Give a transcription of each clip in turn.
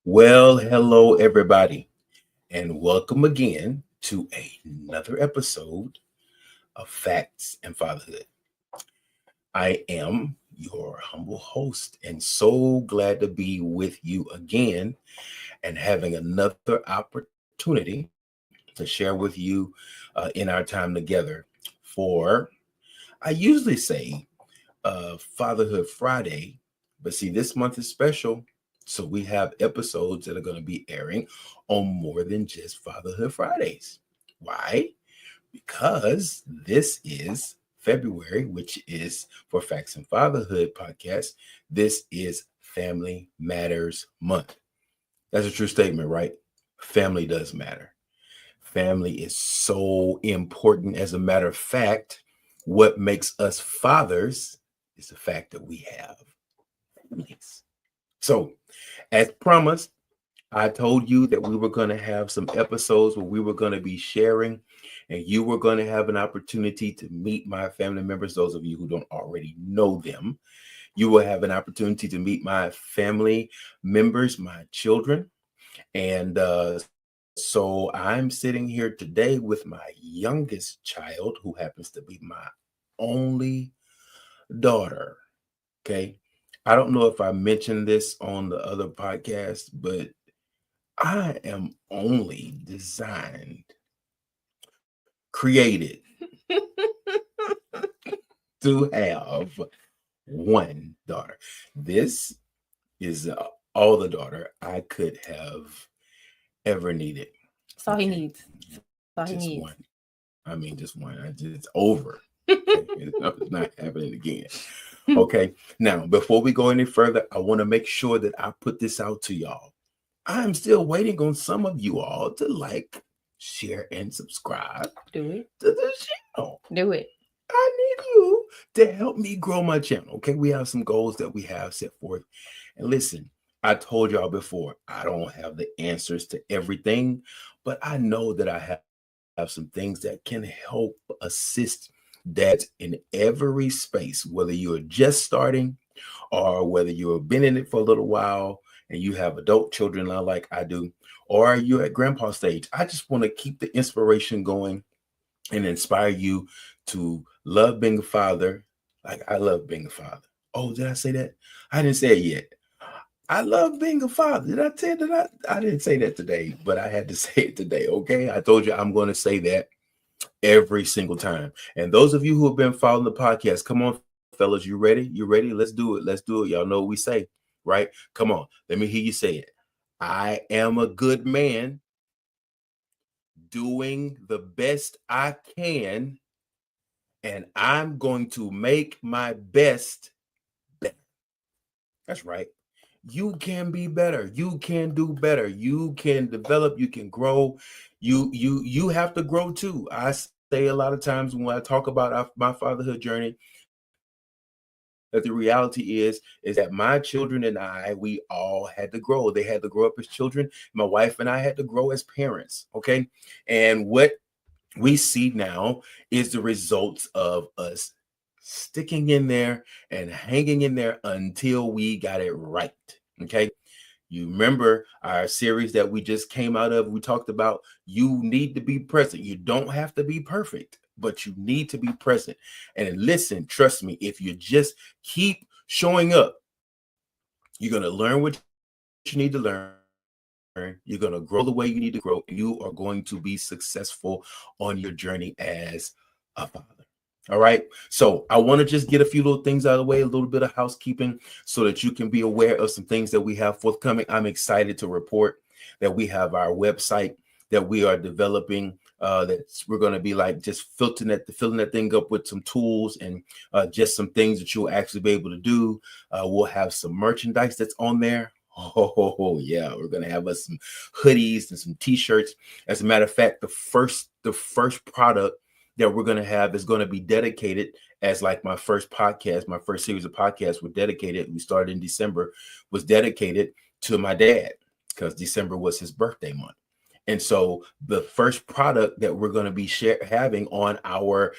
Well, hello, everybody, and welcome again to another episode of Facts and Fatherhood. I am your humble host, and so glad to be with you again and having another opportunity to share with you in our time together for, I usually say, Fatherhood Friday, but see, this month is special. So we have episodes that are going to be airing on more than just Fatherhood Fridays. Why? Because this is February, which is for Facts and Fatherhood podcast. This is Family Matters Month. That's a true statement, right? Family does matter. Family is so important. As a matter of fact, what makes us fathers is the fact that we have families. So, as promised, I told you that we were going to have some episodes where we were going to be sharing, and you were going to have an opportunity to meet my family members. Those of you who don't already know them, you will have an opportunity to meet my family members, my children. And so I'm sitting here today with my youngest child, who happens to be my only daughter. Okay. I don't know if I mentioned this on the other podcast, but I am only designed, created to have one daughter. This is all the daughter I could have ever needed. That's all he Okay. needs. That's all he Just needs. one. I mean, just one. It's over. Okay? It's not happening again. Okay. Now, before we go any further, I want to make sure that I put this out to y'all. I'm still waiting on some of you all to like, share, and subscribe Do it. to the channel. Do it. I need you to help me grow my channel. Okay. We have some goals that we have set forth. And listen, I told y'all before, I don't have the answers to everything, but I know that I have some things that can help assist dads in every space, whether you're just starting or whether you've been in it for a little while and you have adult children like I do, or you're at grandpa stage. I just want to keep the inspiration going and inspire you to love being a father like I love being a father. Oh, did I say that? I didn't say it yet. I love being a father. Did I tell you that? I didn't say that today, but I had to say it today. Okay. I told you I'm going to say that every single time. And those of you who have been following the podcast, come on, fellas. You ready? You ready? Let's do it. Let's do it. Y'all know what we say, right? Come on. Let me hear you say it. I am a good man doing the best I can, and I'm going to make my best better. That's right. You can be better. You can do better. You can develop. You can grow. You have to grow too. I say a lot of times when I talk about my fatherhood journey that the reality is that my children and we all had to grow. They had to grow up as children. My wife and I had to grow as parents. Okay, and what we see now is the results of us sticking in there and hanging in there until we got it right. Okay. You remember our series that we just came out of? We talked about you need to be present. You don't have to be perfect, but you need to be present. And listen, trust me, if you just keep showing up, you're going to learn what you need to learn. You're going to grow the way you need to grow, and you are going to be successful on your journey as a father. All right. So I want to just get a few little things out of the way, a little bit of housekeeping so that you can be aware of some things that we have forthcoming. I'm excited to report that we have our website that we are developing. We're going to be like just filling that thing up with some tools and just some things that you'll actually be able to do. We'll have some merchandise that's on there. Oh yeah, we're gonna have us some hoodies and some t-shirts. As a matter of fact, the first product that we're going to have is going to be dedicated as like my first podcast, my first series of podcasts were dedicated. We started in December, was dedicated to my dad because December was his birthday month. And so the first product that we're going to be having on our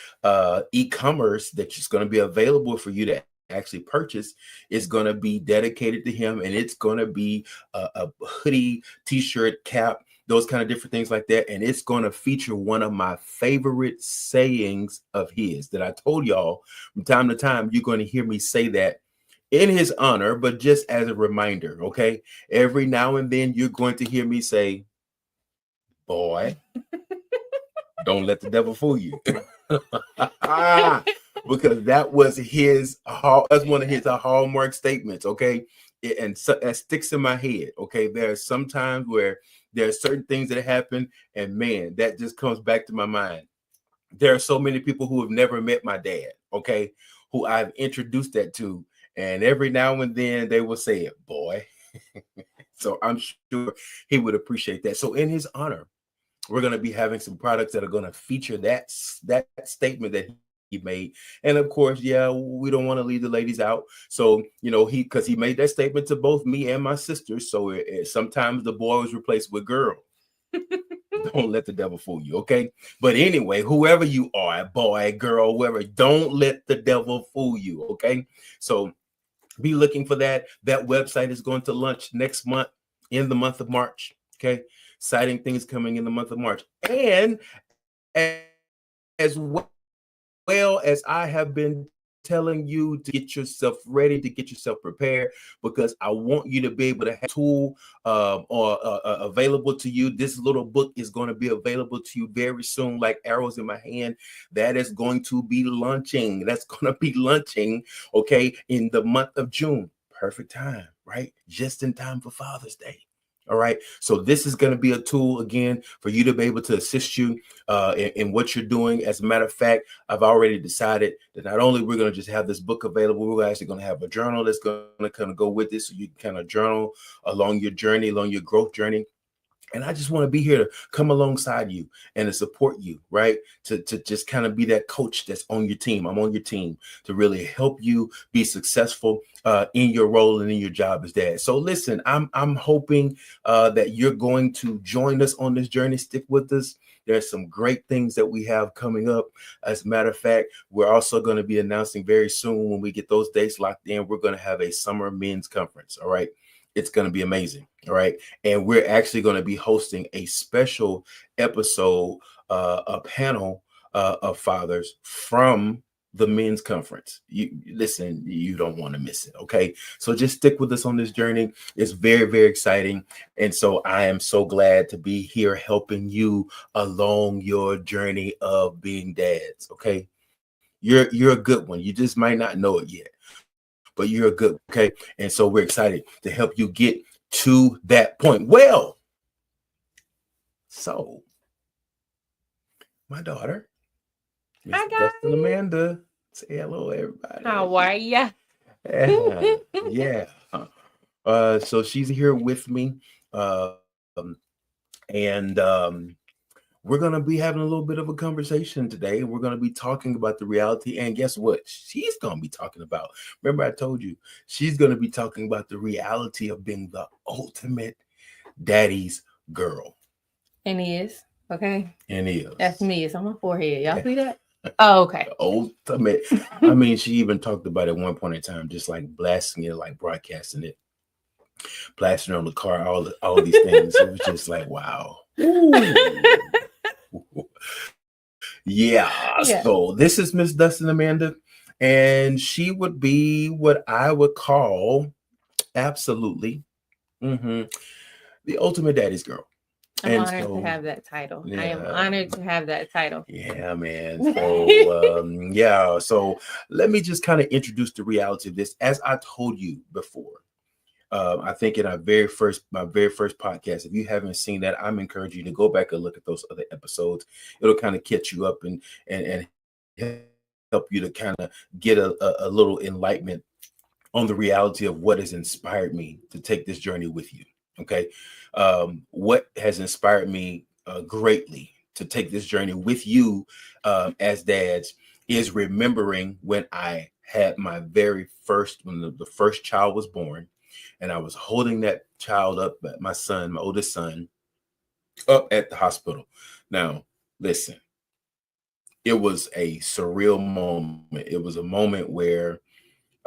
e-commerce that's just going to be available for you to actually purchase is going to be dedicated to him, and it's going to be a hoodie, t-shirt, cap, those kind of different things like that. And it's going to feature one of my favorite sayings of his that I told y'all from time to time. You're going to hear me say that in his honor, but just as a reminder. Okay, every now and then you're going to hear me say, boy, don't let the devil fool you. Because that was that's one of his hallmark statements. Okay, and so that sticks in my head. Okay, there are some times where there are certain things that happen, and man, that just comes back to my mind. There are so many people who have never met my dad, okay, who I've introduced that to, and every now and then they will say it, boy. So I'm sure he would appreciate that. So in his honor, we're going to be having some products that are going to feature that statement that he made. And of course, yeah, we don't want to leave the ladies out. So, because he made that statement to both me and my sisters. So sometimes the boy was replaced with girl. Don't let the devil fool you, okay? But anyway, whoever you are, boy, girl, whoever, don't let the devil fool you, okay? So be looking for that. That website is going to launch next month, in the month of March, okay? Exciting things coming in the month of March. And as well as I have been telling you to get yourself ready, to get yourself prepared, because I want you to be able to have a tool or available to you. This little book is going to be available to you very soon, like arrows in my hand. That is going to be launching. That's going to be launching, okay, in the month of June. Perfect time, right? Just in time for Father's Day. All right. So this is going to be a tool again for you to be able to assist you in what you're doing. As a matter of fact, I've already decided that not only we're going to just have this book available, we're actually going to have a journal that's going to kind of go with this, so you can kind of journal along your journey, along your growth journey. And I just want to be here to come alongside you and to support you, right? To just kind of be that coach that's on your team. I'm on your team to really help you be successful in your role and in your job as dad. So listen, I'm hoping that you're going to join us on this journey. Stick with us. There's some great things that we have coming up. As a matter of fact, we're also going to be announcing very soon, when we get those dates locked in, we're going to have a summer men's conference. All right. It's going to be amazing. All right. And we're actually going to be hosting a special episode, a panel of fathers from the men's conference. You listen, you don't want to miss it. Okay. So just stick with us on this journey. It's very, very exciting. And so I am so glad to be here helping you along your journey of being dads. Okay. You're a good one. You just might not know it yet, but you're a good one. Okay. And so we're excited to help you get to that point. Well, so my daughter, Miss Hi Dustin guys. Amanda, say hello, everybody. How are ya? Yeah. So she's here with me. Um, and we're going to be having a little bit of a conversation today. We're going to be talking about the reality. And guess what? She's going to be talking about, remember I told you, she's going to be talking about the reality of being the ultimate daddy's girl. And is. Okay. And is. That's me. It's on my forehead. Y'all see that? Oh, okay. The ultimate. I mean, she even talked about it at one point in time, just like blasting it, like broadcasting it, blasting it on the car, all these things. It was just like, wow. Yeah. Yeah. So this is Miss Dustin Amanda, and she would be what I would call absolutely the ultimate daddy's girl. I'm And honored to so, have that title. I am yeah, honored to have that title. yeah, man. So, yeah. So let me just kind of introduce the reality of this. As I told you before, I think in my very first podcast, if you haven't seen that, I'm encouraging you to go back and look at those other episodes. It'll kind of catch you up and help you to kind of get a little enlightenment on the reality of what has inspired me to take this journey with you. Okay. What has inspired me greatly to take this journey with you as dads is remembering when I had my very first, when the first child was born, and I was holding that child up, my son, my oldest son, up at the hospital. Now, listen, it was a surreal moment. It was a moment where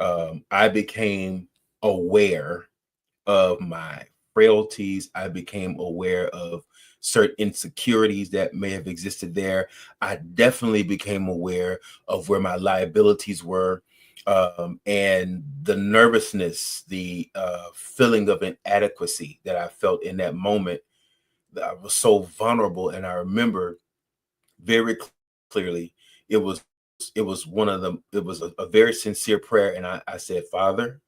I became aware of my frailties. I became aware of certain insecurities that may have existed there. I definitely became aware of where my liabilities were, and the nervousness, the feeling of inadequacy that I felt in that moment. That I was so vulnerable, and I remember very clearly it was one of them. It was a very sincere prayer, and I said, Father,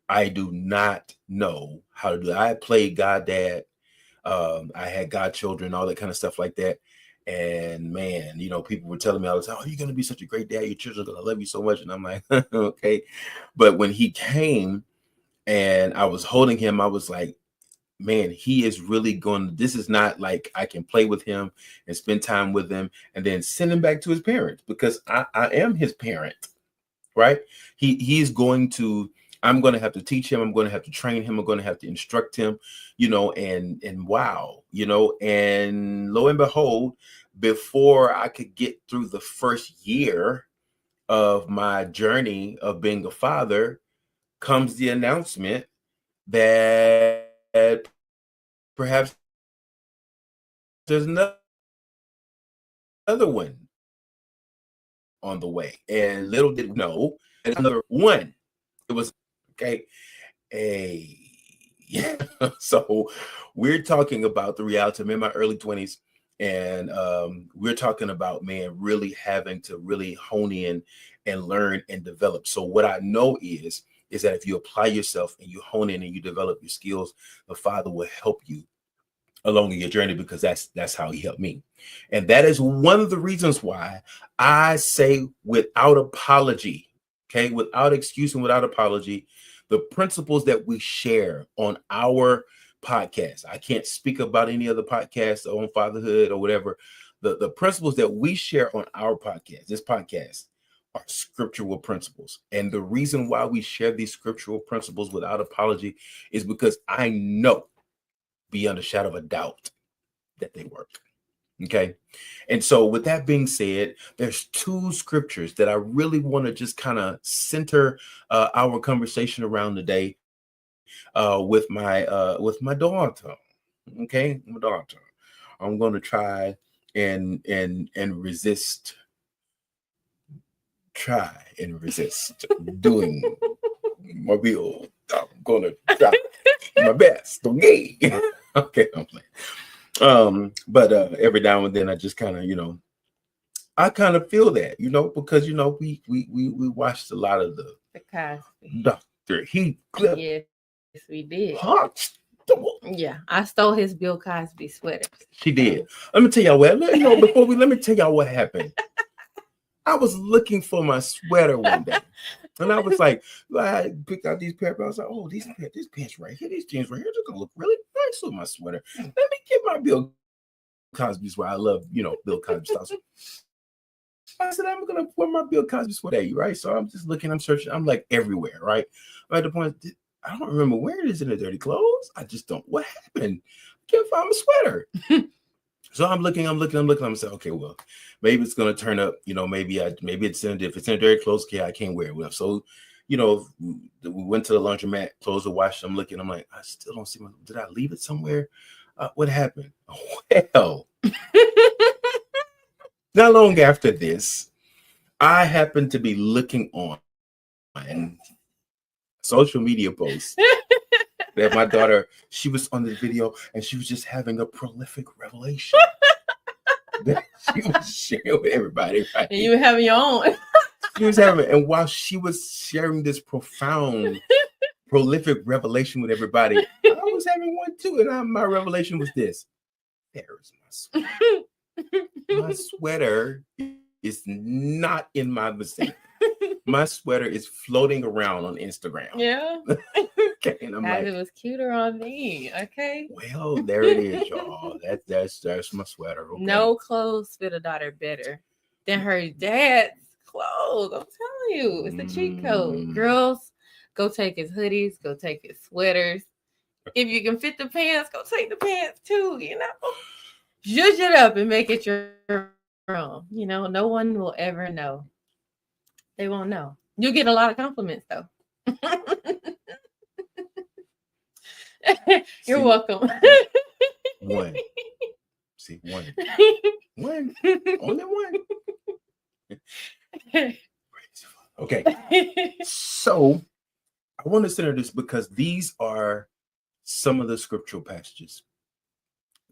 I do not know how to do it. I had played God dad. I had godchildren, all that kind of stuff like that. And man, people were telling me all the time, "Oh, you're gonna be such a great dad. Your children are gonna love you so much." And I'm like, okay. But when he came and I was holding him, I was like, man, he is really going. This is not like I can play with him and spend time with him and then send him back to his parents, because I am his parent, right? He's going to, I'm going to have to teach him, I'm going to have to train him, I'm going to have to instruct him, and wow, and lo and behold, before I could get through the first year of my journey of being a father, comes the announcement that perhaps there's another one on the way. And little did we know, another one. It was okay. Hey, yeah. So we're talking about the reality. I'm in my early 20s, and we're talking about, man, really having to really hone in and learn and develop. So what I know is that if you apply yourself and you hone in and you develop your skills, the Father will help you along in your journey, because that's how he helped me. And that is one of the reasons why I say, without apology, okay, without excuse and without apology, the principles that we share on our podcast, I can't speak about any other podcast on fatherhood or whatever. The principles that we share on our podcast, this podcast, are scriptural principles. And the reason why we share these scriptural principles without apology is because I know beyond a shadow of a doubt that they work. Okay. And so, with that being said, there's two scriptures that I really want to just kind of center our conversation around today, with my daughter. Okay, my daughter. I'm going to try and resist. Try and resist doing my bill. I'm going to try my best. Okay. Okay. I'm playing. But every now and then I just kind of, I kind of feel that, because we watched a lot of the Cosby. Dr. Heathcliff. Yes, we did. Huxtable. Yeah, I stole his Bill Cosby sweater. She did. Let me tell y'all what, let me tell y'all what happened. I was looking for my sweater one day. And I was like, I picked out these pants. I was like, oh, these pants right here, these jeans right here, they're gonna look really nice with my sweater. Let me get my Bill Cosby sweater. I love, Bill Cosby stuff. I said, I'm gonna wear my Bill Cosby sweater, right? So I'm just looking, I'm searching, I'm like everywhere, right? I'm at the point, I don't remember where it is in the dirty clothes. I just don't. What happened? I can't find my sweater. So I'm looking. I'm saying, okay, well, maybe it's gonna turn up. Maybe it's if it's in dirty clothes, okay, I can't wear it. So, we went to the laundromat, closed the wash. I'm looking. I'm like, I still don't see my. Did I leave it somewhere? What happened? Well, not long after this, I happened to be looking on social media posts that my daughter, she was on the video and she was just having a prolific revelation that she was sharing with everybody, right? And you were having your own. She was having, and while she was sharing this profound, prolific revelation with everybody, I was having one too. And my revelation was this: there is my sweater. My sweater is not in my vicinity. My sweater is floating around on Instagram. Yeah. Okay, and I'm like, it was cuter on me. Okay. Well, there it is, y'all. That's my sweater. Okay? No clothes fit a daughter better than her dad's clothes. I'm telling you, it's a cheat code. Girls, go take his hoodies, go take his sweaters. If you can fit the pants, go take the pants too. Zhuzh it up and make it your own. No one will ever know. They won't know. You get a lot of compliments though. You're See, welcome. one. See, one. One. Only one. Okay. So I want to center this because these are some of the scriptural passages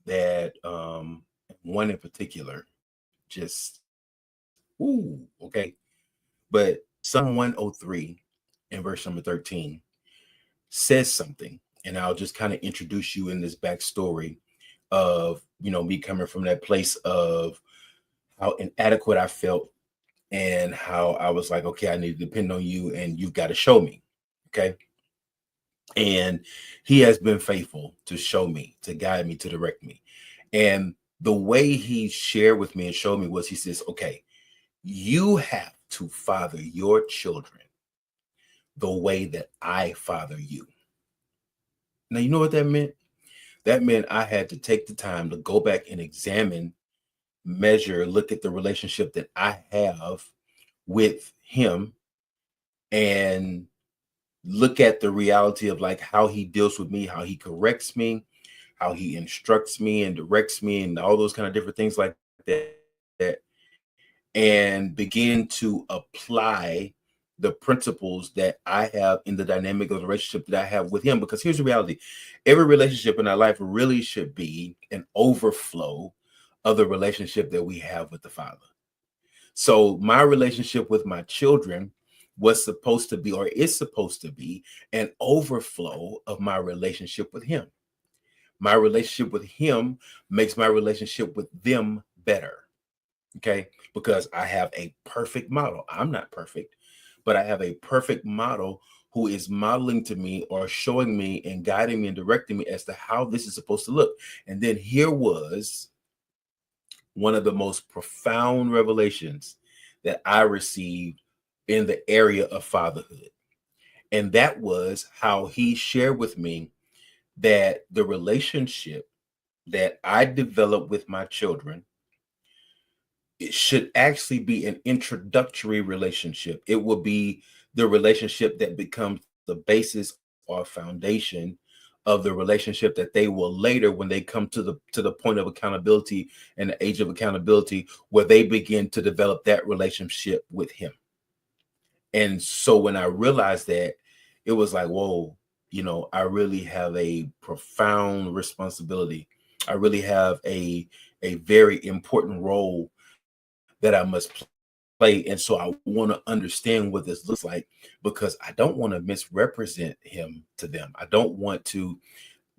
that one in particular just okay. But Psalm 103 and verse number 13 says something, and I'll just kind of introduce you in this backstory of me coming from that place of how inadequate I felt and how I was like, okay, I need to depend on you and you've got to show me. Okay. And he has been faithful to show me, to guide me, to direct me. And the way he shared with me and showed me was he says, okay, you have to father your children the way that I father you. Now, you know what that meant? That meant I had to take the time to go back and examine, measure, look at the relationship that I have with him and look at the reality of like how he deals with me, how he corrects me, how he instructs me and directs me and all those kind of different things like that, and begin to apply the principles that I have in the dynamic of the relationship that I have with him. Because here's the reality. Every relationship in our life really should be an overflow of the relationship that we have with the Father. So my relationship with my children was supposed to be, or is supposed to be, an overflow of my relationship with him. My relationship with him makes my relationship with them better. Okay. Because I have a perfect model. I'm not perfect, but I have a perfect model who is modeling to me or showing me and guiding me and directing me as to how this is supposed to look. And then here was one of the most profound revelations that I received in the area of fatherhood. And that was how he shared with me that the relationship that I develop with my children, it should actually be an introductory relationship. It will be the relationship that becomes the basis or foundation of the relationship that they will later, when they come to the point of accountability and the age of accountability, where they begin to develop that relationship with him. And so when I realized that, it was like, whoa, I really have a profound responsibility. I really have a very important role that I must play. And so I want to understand what this looks like, because I don't want to misrepresent him to them. I don't want to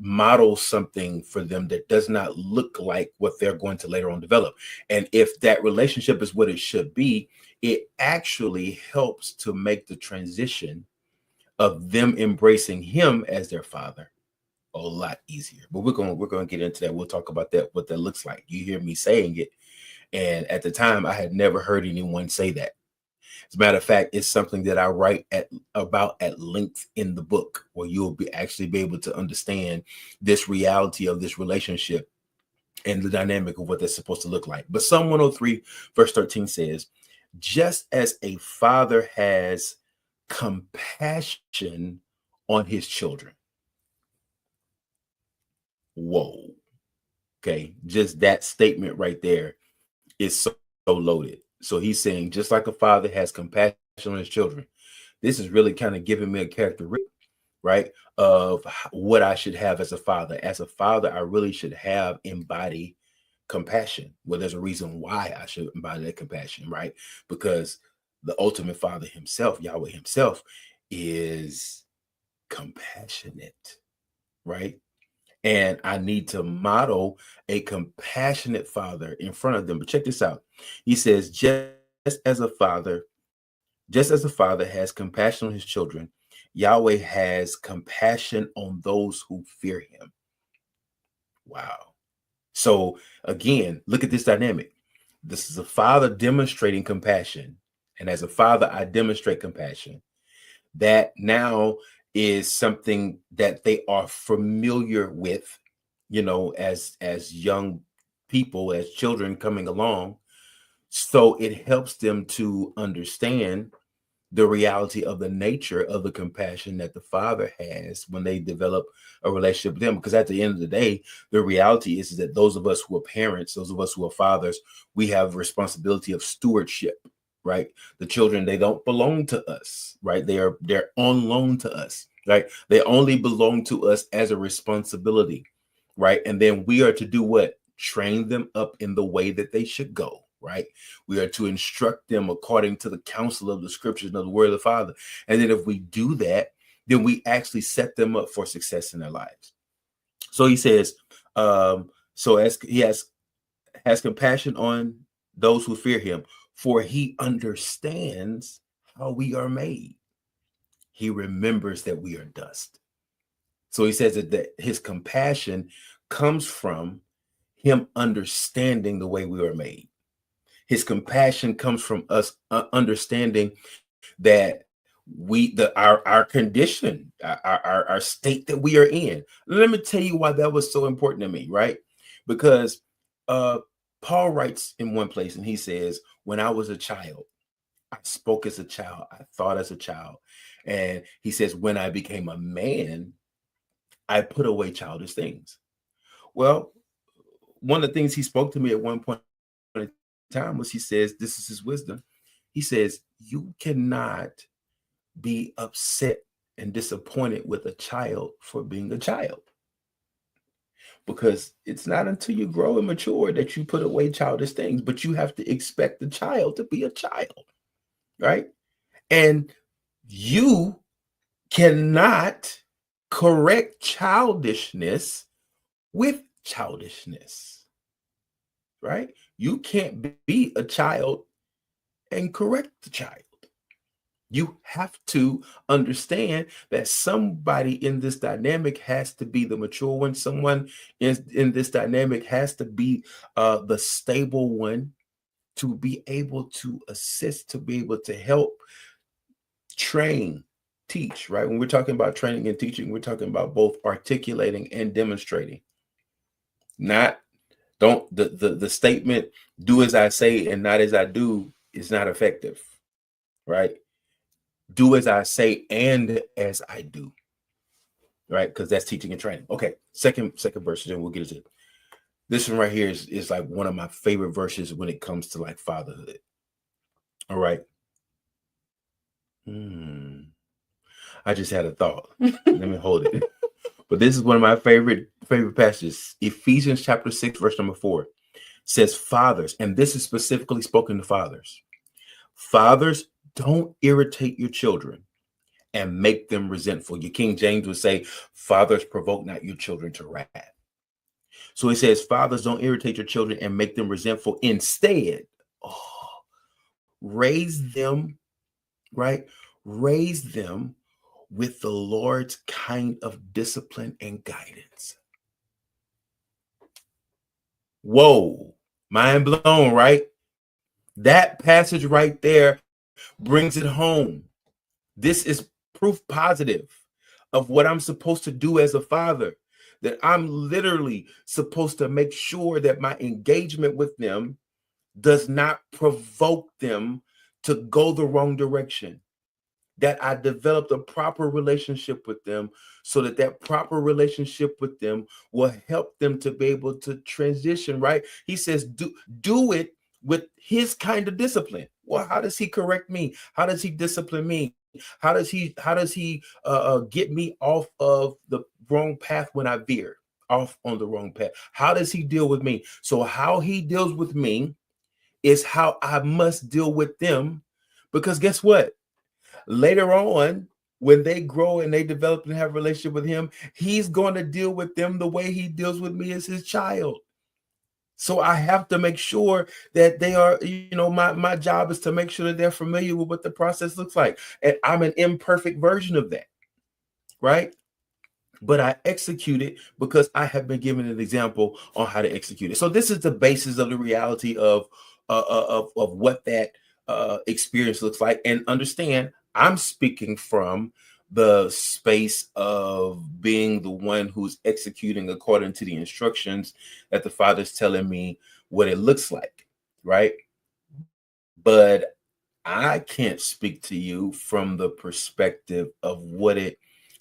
model something for them that does not look like what they're going to later on develop. And if that relationship is what it should be, it actually helps to make the transition of them embracing him as their father a lot easier. But we're going to get into that. We'll talk about that, what that looks like. You hear me saying it, and at the time I had never heard anyone say that. As a matter of fact, it's something that I write about at length in the book, where you'll be actually be able to understand this reality of this relationship and the dynamic of what that's supposed to look like. But Psalm 103 verse 13 says, just as a father has compassion on his children. Whoa. Okay. Just that statement right there is so loaded. So he's saying, just like a father has compassion on his children, this is really kind of giving me a characteristic, right, of what I should have as a father. As a father, I really should have embody compassion. Well, there's a reason why I should embody that compassion, right? Because the ultimate father himself, Yahweh himself, is compassionate, right? And I need to model a compassionate father in front of them. But check this out. He says, just as a father has compassion on his children, Yahweh has compassion on those who fear him. Wow. So again, look at this dynamic. This is a father demonstrating compassion. And as a father, I demonstrate compassion. That now is something that they are familiar with, as young people, as children coming along. So it helps them to understand the reality of the nature of the compassion that the father has when they develop a relationship with them. Because at the end of the day, the reality is that those of us who are parents, those of us who are fathers, we have responsibility of stewardship, right? The children, they don't belong to us, right? They're on loan to us, right? They only belong to us as a responsibility, right? And then we are to do what? Train them up in the way that they should go, right? We are to instruct them according to the counsel of the scriptures and of the word of the Father. And then if we do that, then we actually set them up for success in their lives. So he says, so as he has compassion on those who fear him, for he understands how we are made. He remembers that we are dust. So he says that his compassion comes from him understanding the way we were made. His compassion comes from us understanding that our condition, our state that we are in. Let me tell you why that was so important to me, right? Because Paul writes in one place, and he says, when I was a child, I spoke as a child, I thought as a child. And he says, when I became a man, I put away childish things. Well, one of the things he spoke to me at one point in time was, he says, this is his wisdom. He says, you cannot be upset and disappointed with a child for being a child, because it's not until you grow and mature that you put away childish things, but you have to expect the child to be a child, right? And you cannot correct childishness with childishness, right? You can't be a child and correct the child. You have to understand that somebody in this dynamic has to be the mature one. Someone in this dynamic has to be the stable one, to be able to assist, to be able to help, train, teach, right? When we're talking about training and teaching, we're talking about both articulating and demonstrating. Not don't the statement, do as I say and not as I do, is not effective, right? Do as I say and as I do, right? Because that's teaching and training. Okay, second verse, then we'll get into it. This one right here is like one of my favorite verses when it comes to like fatherhood. All right. I just had a thought. Let me hold it. But this is one of my favorite passages. Ephesians chapter 6, verse number 4 says, fathers, and this is specifically spoken to fathers. Fathers, don't irritate your children and make them resentful. Your King James would say, fathers, provoke not your children to wrath. So he says, fathers, don't irritate your children and make them resentful. Instead, raise them, right? Raise them with the Lord's kind of discipline and guidance. Whoa, mind blown, right? That passage right there brings it home. This is proof positive of what I'm supposed to do as a father, that I'm literally supposed to make sure that my engagement with them does not provoke them to go the wrong direction, that I developed a proper relationship with them, so that that proper relationship with them will help them to be able to transition, right? He says, do it with his kind of discipline. Well, how does he correct me? How does he discipline me? How does he get me off of the wrong path when I veer off on the wrong path? How does he deal with me? So how he deals with me is how I must deal with them, because guess what? Later on, when they grow and they develop and have a relationship with him, he's going to deal with them the way he deals with me as his child. So I have to make sure that they are, my job is to make sure that they're familiar with what the process looks like. And I'm an imperfect version of that, right? But I execute it because I have been given an example on how to execute it. So this is the basis of the reality of what that experience looks like. And understand, I'm speaking from the space of being the one who's executing according to the instructions that the Father's telling me what it looks like, right? But I can't speak to you from the perspective of what it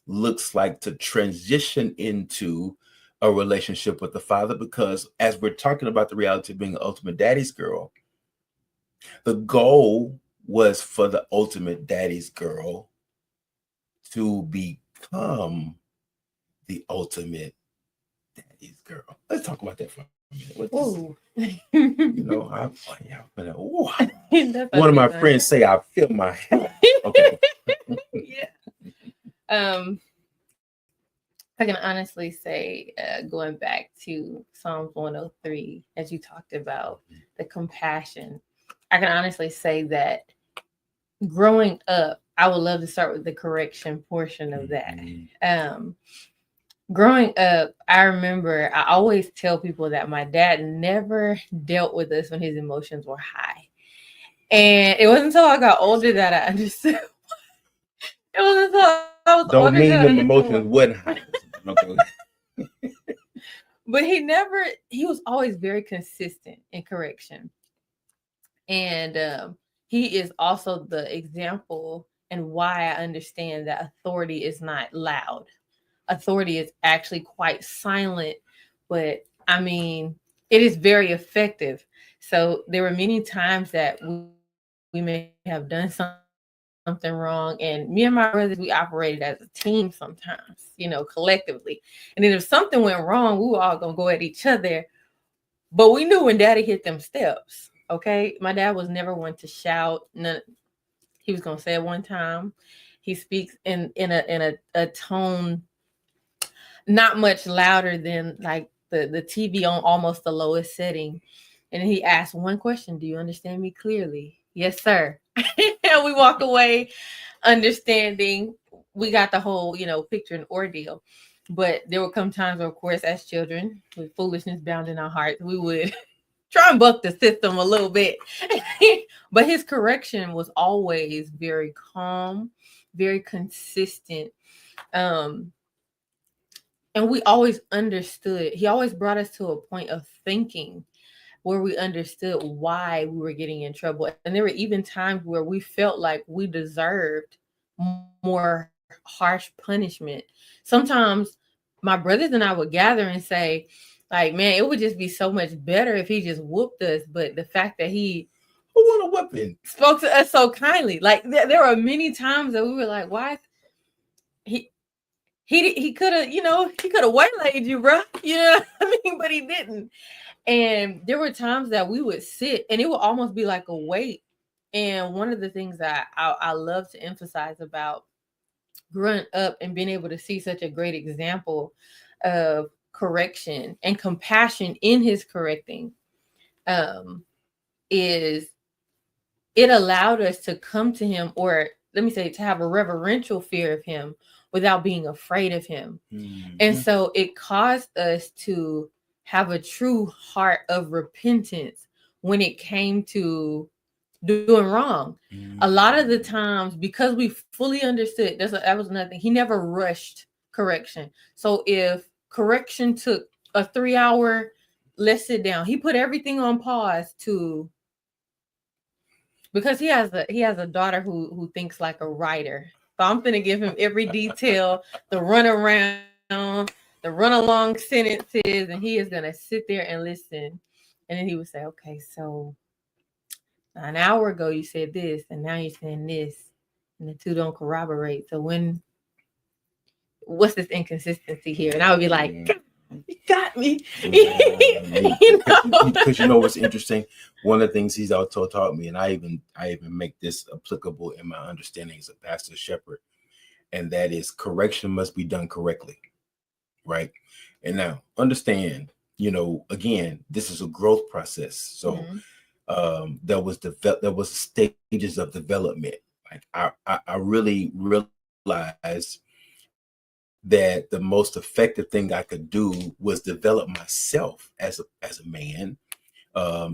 looks like to transition into a relationship with the father, because as we're talking about the reality of being an ultimate daddy's girl, the goal was for the ultimate daddy's girl to become the ultimate daddy's girl. Let's talk about that for a minute. Ooh. That's One of my fun. friends say I feel my health. Okay. Yeah. I can honestly say, going back to Psalms 103, as you talked about the compassion, I can honestly say that growing up, I would love to start with the correction portion of that. Growing up, I remember I always tell people that my dad never dealt with us when his emotions were high. And it wasn't until I got older that I understood. It wasn't until I was older that I Don't mean understood. them emotions wasn't high. But he was always very consistent in correction. And he is also the example and why I understand that authority is not loud. Authority is actually quite silent, but I mean, it is very effective. So there were many times that we may have done something wrong, and me and my brothers, we operated as a team sometimes, collectively. And then if something went wrong, we were all gonna go at each other. But we knew when daddy hit them steps. Okay. My dad was never one to shout. He was gonna say it one time. He speaks in a tone not much louder than like the TV on almost the lowest setting. And then he asked one question, "Do you understand me clearly?" "Yes, sir." And we walk away understanding. We got the whole, picture and ordeal. But there would come times where, of course, as children, with foolishness bound in our hearts, we would try and buck the system a little bit. But his correction was always very calm, very consistent. Um, and we always understood. He always brought us to a point of thinking where we understood why we were getting in trouble. And there were even times where we felt like we deserved more harsh punishment. Sometimes my brothers and I would gather and say, like, man, it would just be so much better if he just whooped us. But the fact that he Who want a whipping? spoke to us so kindly, like there are many times that we were like, why he he could have, he could have waylaid you, bro. You know what I mean? But he didn't. And there were times that we would sit and it would almost be like a weight. And one of the things that I love to emphasize about growing up and being able to see such a great example of correction and compassion in his correcting, um, is it allowed us to come to him, or let me say, to have a reverential fear of him without being afraid of him. Mm-hmm. And so it caused us to have a true heart of repentance when it came to doing wrong. Mm-hmm. A lot of the times, because we fully understood, that was another thing. He never rushed correction. So if correction took a 3-hour, let's sit down, he put everything on pause to, because he has a daughter who thinks like a writer. So I'm gonna give him every detail, the run around, the run along sentences, and he is gonna sit there and listen. And then he would say, "Okay, so an hour ago you said this, and now you're saying this, and the two don't corroborate. So what's this inconsistency here?" And I would be like, "You got me." Because you know what's interesting? One of the things he's also taught me, and I even make this applicable in my understanding as a pastor shepherd, and that is correction must be done correctly, right? And now understand, again, this is a growth process. So there was stages of development. Like I really realized that the most effective thing I could do was develop myself as a man,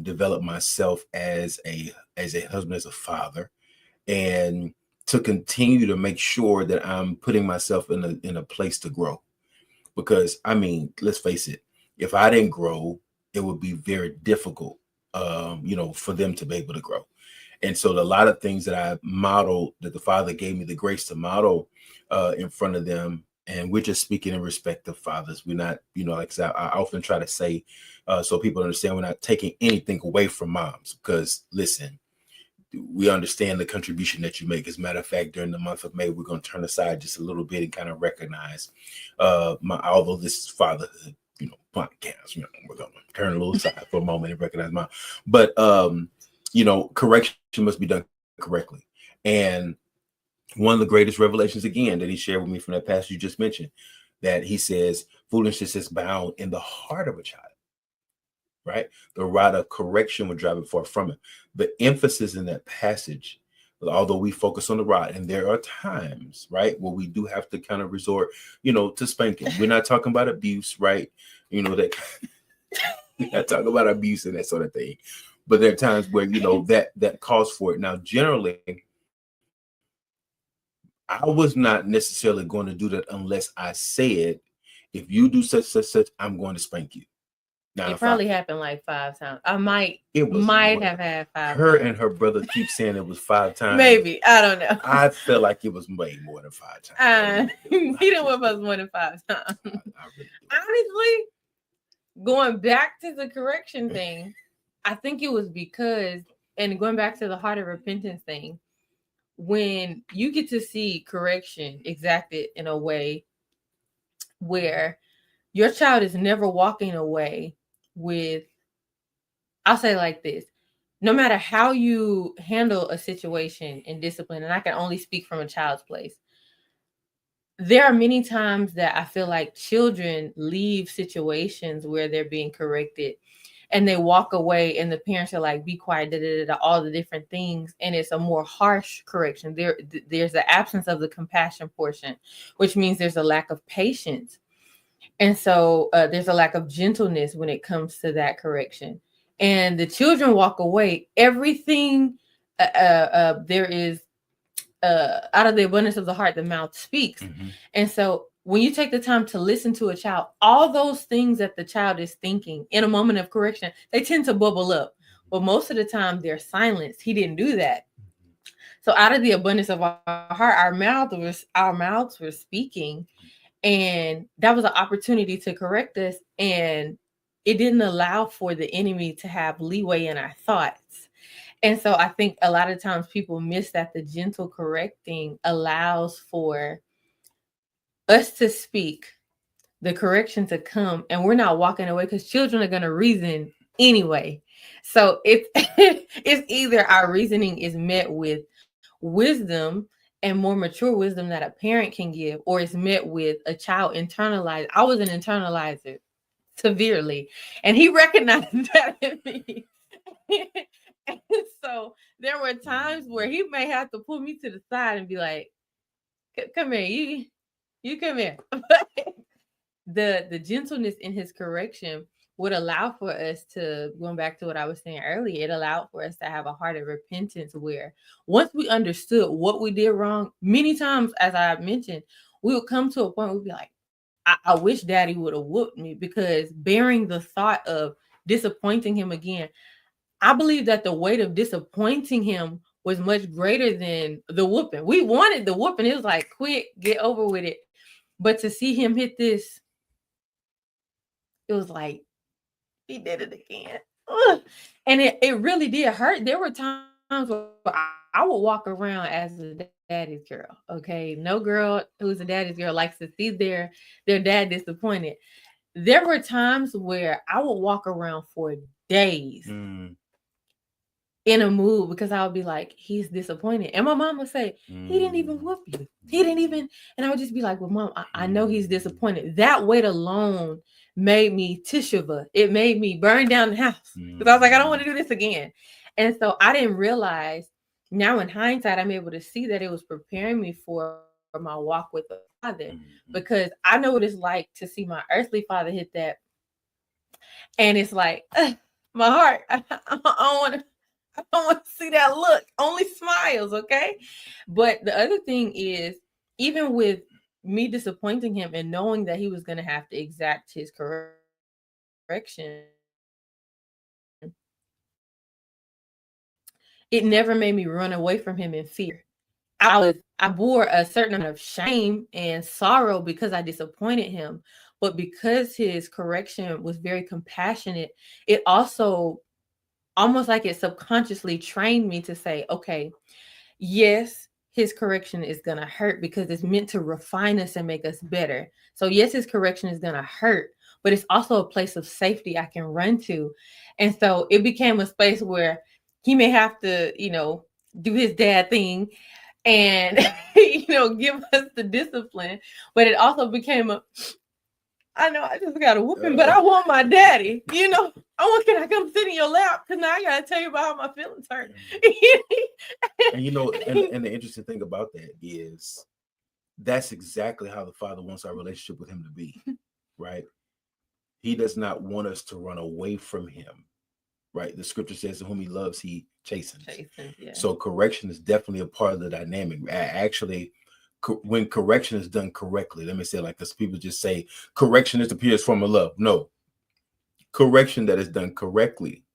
develop myself as a husband, as a father, and to continue to make sure that I'm putting myself in a place to grow. Because I mean, let's face it, if I didn't grow, it would be very difficult, for them to be able to grow. And so a lot of things that I modeled, that the Father gave me the grace to model in front of them. And we're just speaking in respect of fathers. We're not, like I said, I often try to say, so people understand, we're not taking anything away from moms, because listen, we understand the contribution that you make. As a matter of fact, during the month of May, we're going to turn aside just a little bit and kind of recognize although this is fatherhood, podcast, we're going to turn a little aside for a moment and recognize mom. But, correction must be done correctly. And one of the greatest revelations, again, that he shared with me from that passage you just mentioned, that he says, foolishness is bound in the heart of a child. Right? The rod of correction would drive it far from it. The emphasis in that passage, although we focus on the rod, and there are times, right, where we do have to kind of resort, to spanking. We're not talking about abuse, right? That we're not talking about abuse and that sort of thing. But there are times where, that calls for it. Now, generally, I was not necessarily going to do that unless I said, if you do such, I'm going to spank you. Now, it probably happened like 5 times. I might have had 5 her times. And her brother keep saying it was 5 times. Maybe. I don't know. I feel like it was way more than 5 times. He didn't whip us more than 5 times. Honestly, going back to the correction thing, I think it was because, and going back to the heart of repentance thing, when you get to see correction exacted in a way where your child is never walking away with, I'll say like this, no matter how you handle a situation in discipline, and I can only speak from a child's place, there are many times that I feel like children leave situations where they're being corrected and they walk away and the parents are like, be quiet, all the different things. And it's a more harsh correction. There's the absence of the compassion portion, which means there's a lack of patience. And so there's a lack of gentleness when it comes to that correction. And the children walk away. Everything there is out of the abundance of the heart, the mouth speaks. Mm-hmm. And so when you take the time to listen to a child, all those things that the child is thinking in a moment of correction, they tend to bubble up. But most of the time they're silenced. He didn't do that. So out of the abundance of our heart, our mouths were speaking. And that was an opportunity to correct us. And it didn't allow for the enemy to have leeway in our thoughts. And so I think a lot of times people miss that the gentle correcting allows for us to speak, the correction to come, and we're not walking away, because children are going to reason anyway. So it's either our reasoning is met with wisdom and more mature wisdom that a parent can give, or it's met with a child internalized. I was an internalizer severely, and he recognized that in me. And so there were times where he may have to pull me to the side and be like, come here, you come here. The gentleness in his correction would allow for us to, going back to what I was saying earlier, it allowed for us to have a heart of repentance, where once we understood what we did wrong, many times, as I mentioned, we would come to a point where we'd be like, I wish daddy would have whooped me, because bearing the thought of disappointing him again, I believe that the weight of disappointing him was much greater than the whooping. We wanted the whooping. It was like, quick, get over with it. But to see him hit this, it was like, he did it again. Ugh. And it really did hurt. There were times where I would walk around as a daddy's girl. Okay. No girl who's a daddy's girl likes to see their dad disappointed. There were times where I would walk around for days in a mood, because I would be like, he's disappointed. And my mom would say, he didn't even whoop you. He didn't even. And I would just be like, well, mom, I know he's disappointed. That weight alone made me tishava. It made me burn down the house, because I was like, I don't want to do this again. And so I didn't realize, now in hindsight, I'm able to see that it was preparing me for my walk with the Father, because I know what it's like to see my earthly father hit that. And it's like, my heart, I don't want to see that look. Only smiles, okay? But the other thing is, even with me disappointing him and knowing that he was going to have to exact his correction, it never made me run away from him in fear. I bore a certain amount of shame and sorrow because I disappointed him. But because his correction was very compassionate, it also almost like it subconsciously trained me to say, okay, yes, his correction is going to hurt because it's meant to refine us and make us better. So, yes, his correction is going to hurt, but it's also a place of safety I can run to. And so it became a space where he may have to, do his dad thing and, give us the discipline, but it also became I know I just got a whooping, but I want my daddy. Can I come sit in your lap? Because now I got to tell you about how my feelings hurt. And and the interesting thing about that is that's exactly how the Father wants our relationship with him to be, right? He does not want us to run away from him, right? The scripture says, whom he loves, he chastens. Yeah. So correction is definitely a part of the dynamic. Actually, when correction is done correctly, let me say it like this. People just say correction is the purest form of love. No, correction that is done correctly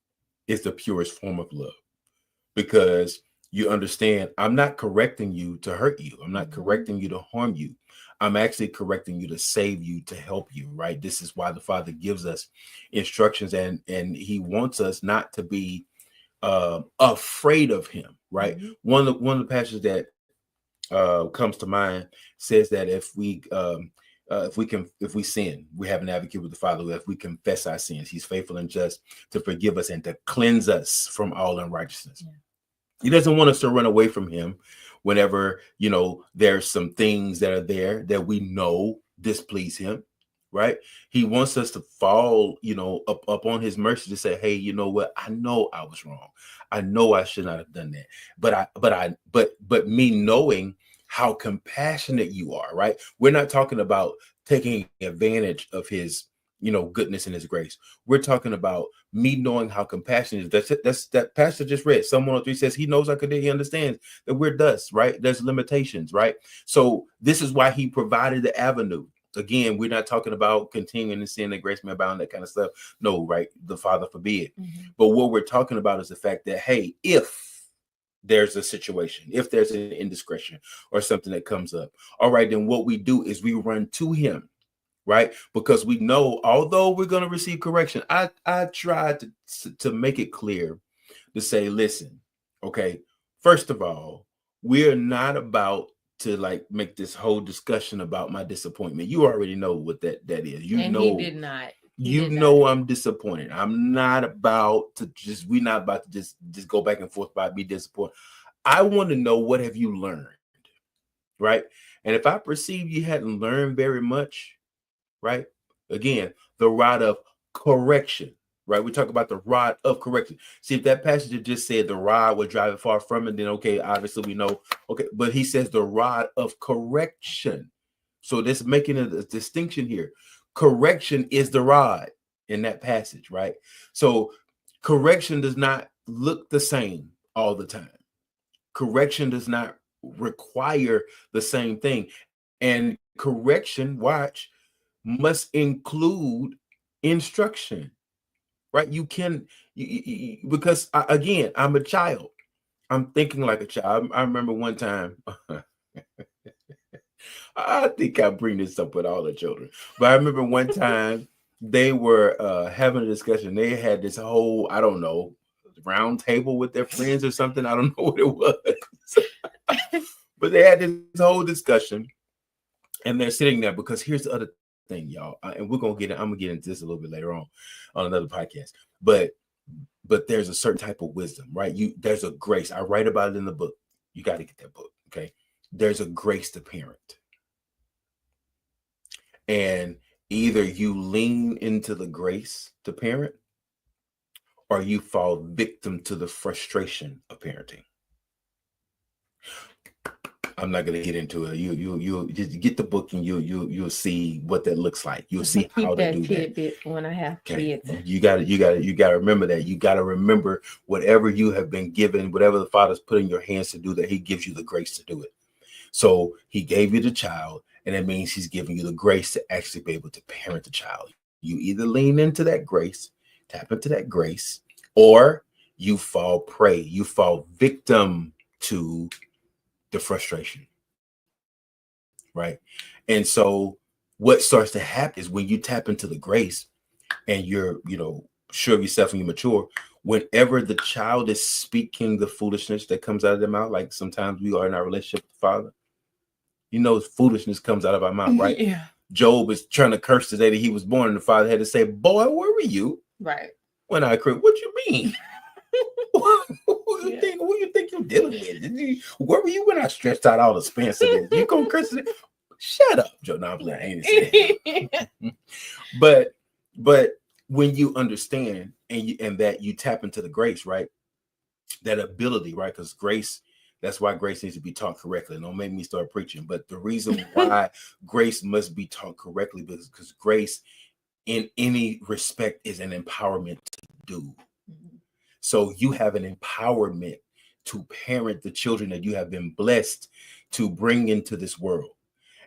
is the purest form of love, because you understand I'm not correcting you to hurt you. I'm not correcting you to harm you. I'm actually correcting you to save you, to help you, right? This is why the Father gives us instructions, and he wants us not to be afraid of him, right? One of the passages that comes to mind says that if we sin, we have an advocate with the Father. If we confess our sins, he's faithful and just to forgive us and to cleanse us from all unrighteousness. Yeah. He doesn't want us to run away from him whenever, there's some things that are there that we know displease him, right? He wants us to fall, up on his mercy to say, hey, you know what? I know I was wrong. I know I should not have done that. But me knowing how compassionate you are, right? We're not talking about taking advantage of his, goodness and his grace. We're talking about me knowing how compassionate is. That's that pastor just read. Psalm 103 says he knows our condition. He understands that we're dust, right? There's limitations, right? So this is why he provided the avenue. Again, we're not talking about continuing to sin and grace may abound, that kind of stuff. No, right? The Father forbid. But what we're talking about is the fact that, hey, if there's a situation, if there's an indiscretion or something that comes up, all right, then what we do is we run to him, right? Because we know, although we're going to receive correction, I tried to make it clear to say, listen, okay, first of all, we're not about to like make this whole discussion about my disappointment. You already know what that is. He did not. I'm disappointed. I'm not about to we're not about to just go back and forth about be disappointed. I want to know, what have you learned, right? And if I perceive you hadn't learned very much, right? Again, the rod of correction, right? We talk about the rod of correction. See, if that passage just said the rod would drive it far from it, then okay, obviously we know, okay, but he says the rod of correction. So this making a distinction here. Correction is the rod in that passage, right? So correction does not look the same all the time. Correction does not require the same thing. And correction, watch, must include instruction, right? You can, because again, I'm a child. I'm thinking like a child. I remember one time, I think I bring this up with all the children, but I remember one time they were having a discussion. They had this whole, I don't know, round table with their friends or something. I don't know what it was, but they had this whole discussion, and they're sitting there because here's the other thing, y'all, and I'm gonna get into this a little bit later on another podcast. But there's a certain type of wisdom, right? There's a grace. I write about it in the book. You got to get that book, okay? There's a grace to parent. And either you lean into the grace to parent, or you fall victim to the frustration of parenting. I'm not going to get into it. You just get the book and you'll see what that looks like. You'll see how to do that. When I have kids. You got to remember that. You got to remember whatever you have been given, whatever the Father's put in your hands to do, that he gives you the grace to do it. So he gave you the child, and it means he's giving you the grace to actually be able to parent the child. You either lean into that grace, tap into that grace, or you fall prey, you fall victim to the frustration, right? And so what starts to happen is when you tap into the grace and you're, sure of yourself and you mature, whenever the child is speaking the foolishness that comes out of their mouth, like sometimes we are in our relationship with the Father, foolishness comes out of our mouth, right? Yeah. Job is trying to curse the day that he was born, and the father had to say, "Boy, where were you Right. when I cried? What you mean? Who Yeah. you think you're dealing with? Where were you when I stretched out all the spans of this? You gonna curse it? Shut up, Joe." No, I'm playing. I ain't saying that. but when you understand and that you tap into the grace, right? That ability, right? Because grace, that's why grace needs to be taught correctly. Don't make me start preaching. But the reason why grace must be taught correctly is because grace in any respect is an empowerment to do. Mm-hmm. So you have an empowerment to parent the children that you have been blessed to bring into this world.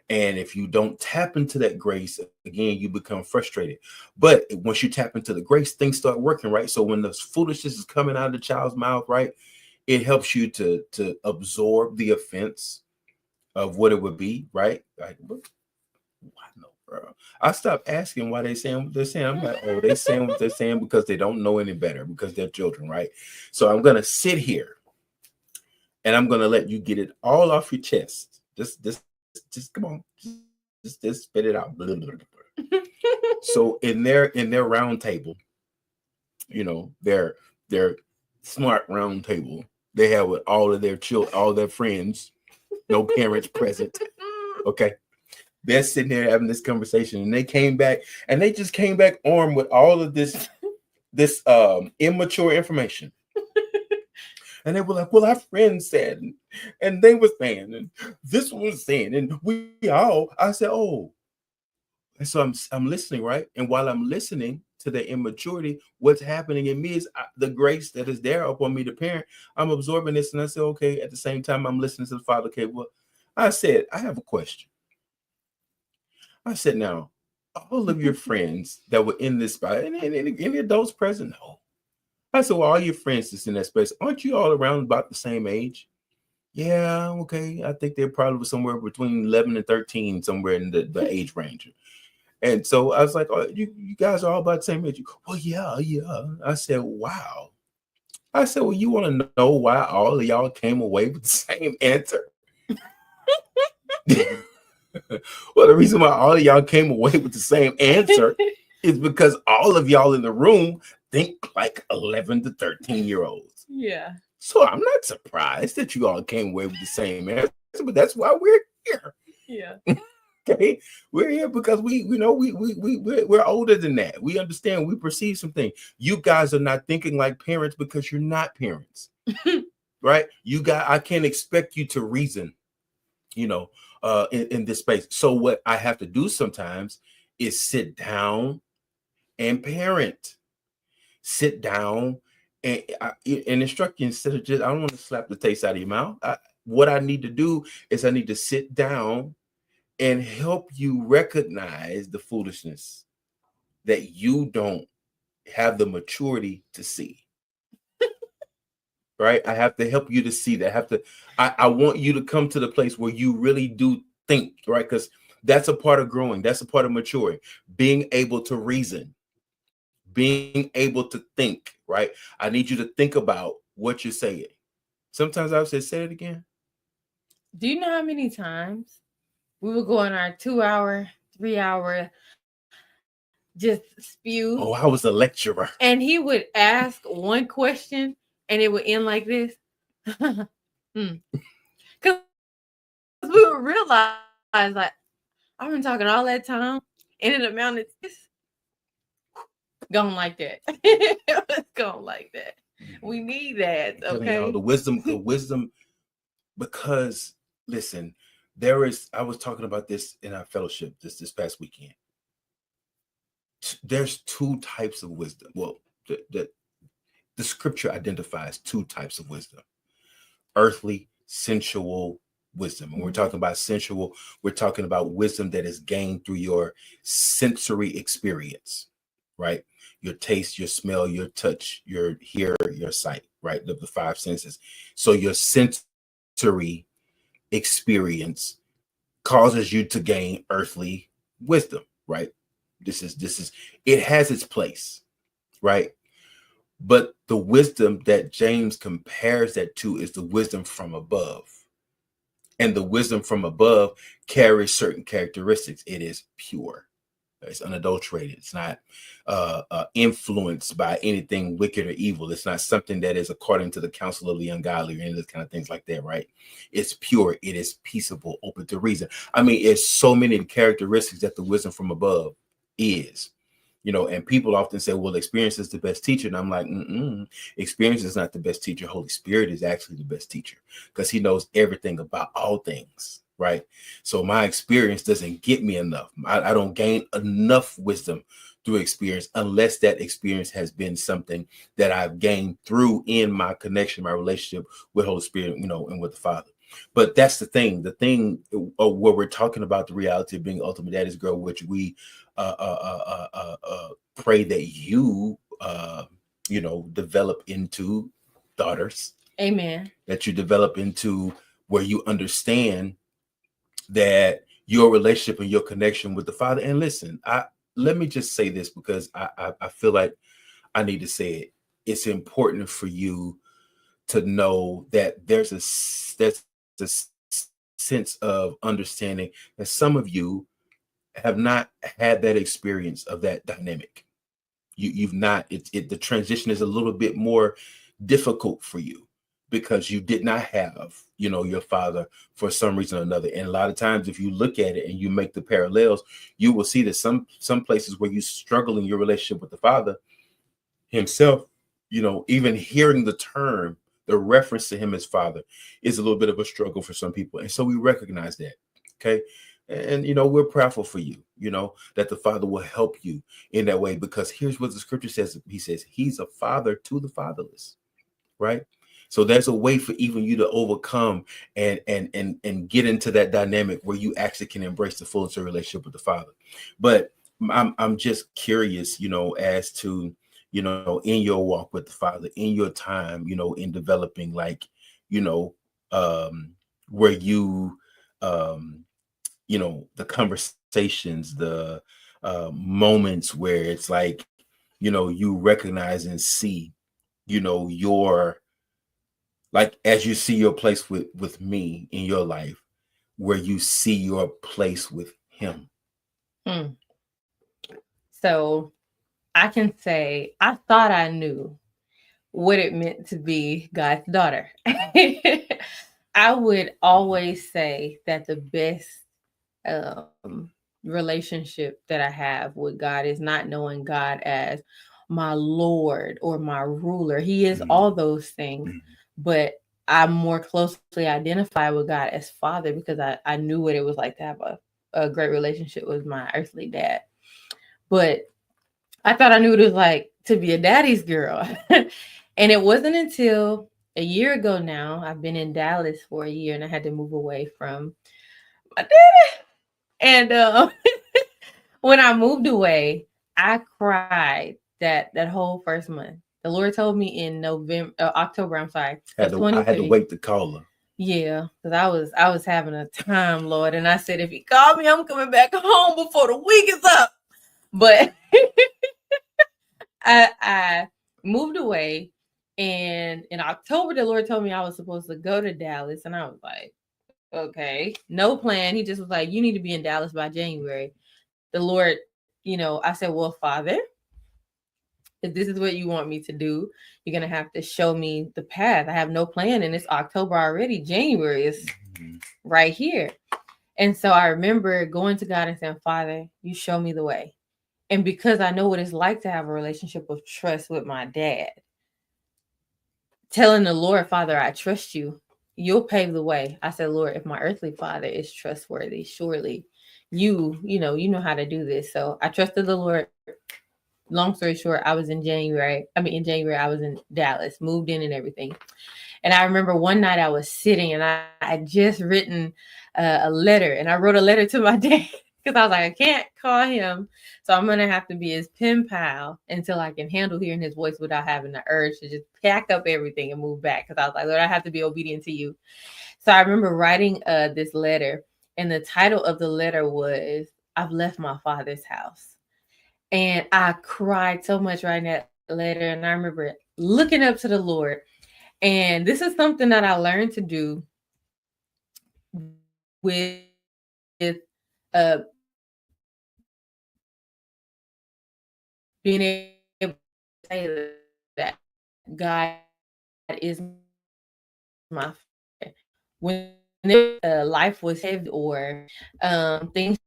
And if you don't tap into that grace, again, you become frustrated. But once you tap into the grace, things start working, right? So when the foolishness is coming out of the child's mouth, right, it helps you to absorb the offense of what it would be, right? Like, I know, bro. I stopped asking why they saying what they're saying. I'm like, oh, they saying what they're saying because they don't know any better, because they're children, right? So I'm gonna sit here and I'm gonna let you get it all off your chest. Just come on, just spit it out. So in their round table, their smart round table, they have with all of their children, all their friends, no parents present. Okay. They're sitting there having this conversation, and they just came back armed with all of this immature information. And they were like, well, our friends said, and they were saying, and this one was saying, and I said, oh. And so I'm listening, right? And while I'm listening to the immaturity, what's happening in me is the grace that is there upon me, the parent. I'm absorbing this, and I said, okay. At the same time, I'm listening to the Father. Okay, well, I said, I have a question. I said, now, all of your friends that were in this spot, and any adults present, no. I said, well, all your friends that's in that space, aren't you all around about the same age? Yeah, okay. I think they're probably somewhere between 11 and 13, somewhere in the age range. And so I was like, oh, you guys are all about the same age. Well, yeah. I said, wow. I said, well, you want to know why all of y'all came away with the same answer? Well, the reason why all of y'all came away with the same answer is because all of y'all in the room think like 11 to 13-year-olds. Yeah. So I'm not surprised that you all came away with the same answer, but that's why we're here. Yeah. Okay, we're here because we're older than that. We understand. We perceive something. You guys are not thinking like parents because you're not parents, right? I can't expect you to reason, in this space. So what I have to do sometimes is sit down and parent. Sit down and instruct you instead of just, I don't want to slap the taste out of your mouth. What I need to do is I need to sit down and help you recognize the foolishness that you don't have the maturity to see. Right? I have to help you to see that. I want you to come to the place where you really do think, right? Because that's a part of growing. That's a part of maturing. Being able to reason, being able to think, right? I need you to think about what you're saying. Sometimes I would say it again. Do you know how many times we would go on our 2-hour, 3-hour just spew? Oh, I was a lecturer. And he would ask one question and it would end like this. Because we would realize, like, I've been talking all that time and it amounted to this. Going like that. It was going like that. We need that. Okay. The wisdom, because listen, I was talking about this in our fellowship this past weekend. There's two types of wisdom. Well, the scripture identifies two types of wisdom: earthly, sensual wisdom. And we're talking about sensual, we're talking about wisdom that is gained through your sensory experience. right? Your taste, your smell, your touch, your hear, your sight, right? The five senses. So your sensory experience causes you to gain earthly wisdom, right? This is it has its place, right? But the wisdom that James compares that to is the wisdom from above. And the wisdom from above carries certain characteristics. It is pure. It's unadulterated. It's not influenced by anything wicked or evil. It's not something that is according to the counsel of the ungodly or any of those kind of things like that, right? It's pure. It is peaceable, open to reason. I mean, it's so many characteristics that the wisdom from above is. And people often say, well, experience is the best teacher. And I'm like, experience is not the best teacher. Holy Spirit is actually the best teacher because he knows everything about all things, right? So my experience doesn't get me enough. I don't gain enough wisdom through experience unless that experience has been something that I've gained through in my connection, my relationship with Holy Spirit, and with the Father. But that's the thing where we're talking about the reality of being ultimate daddy's girl, which we pray that you develop into daughters. Amen. That you develop into where you understand that your relationship and your connection with the Father. And listen, let me just say this because I feel like I need to say it. It's important for you to know that there's a sense of understanding that some of you have not had that experience of that dynamic. You've not. The transition is a little bit more difficult for you because you did not have your father for some reason or another. And a lot of times, if you look at it and you make the parallels, you will see that some places where you struggle in your relationship with the Father himself, even hearing the reference to him as Father is a little bit of a struggle for some people. And so we recognize that. Okay. And, we're prayerful for you, that the Father will help you in that way, because here's what the scripture says. He says he's a father to the fatherless, right? So there's a way for even you to overcome and get into that dynamic where you actually can embrace the fullness of relationship with the Father. But I'm just curious, as to, in your walk with the Father, in your time, in developing, like, where you, the conversations, the moments where it's like, you recognize and see, your, like, as you see your place with me in your life, where you see your place with him. So I can say I thought I knew what it meant to be God's daughter. I would always say that the best relationship that I have with God is not knowing God as my Lord or my ruler. He is all those things, but I'm more closely identified with God as Father because I knew what it was like to have a great relationship with my earthly dad. But I thought I knew what it was like to be a daddy's girl. And it wasn't until a year ago now, I've been in Dallas for a year and I had to move away from my daddy. And when I moved away, I cried that whole first month. The Lord told me in October, I'm sorry, I had to wait to call her. Yeah, because I was having a time, Lord. And I said, if he called me, I'm coming back home before the week is up. But I moved away, and in October, the Lord told me I was supposed to go to Dallas, and I was like, okay, no plan. He just was like, you need to be in Dallas by January. The Lord, I said, well, Father, if this is what you want me to do, you're going to have to show me the path. I have no plan, and it's October already. January is right here. And so I remember going to God and saying, Father, you show me the way. And because I know what it's like to have a relationship of trust with my dad, telling the Lord, Father, I trust you. You'll pave the way. I said, Lord, if my earthly father is trustworthy, surely you know how to do this. So I trusted the Lord. Long story short, in January, I was in Dallas, moved in and everything. And I remember one night I was sitting and I had just written a letter, and I wrote a letter to my dad. because I was like, I can't call him. So I'm going to have to be his pen pal until I can handle hearing his voice without having the urge to just pack up everything and move back. Because I was like, Lord, I have to be obedient to you. So I remember writing this letter, and the title of the letter was, I've left my father's house. And I cried so much writing that letter. And I remember looking up to the Lord. And this is something that I learned to do with being able to say that God is my father. When life was heavy or things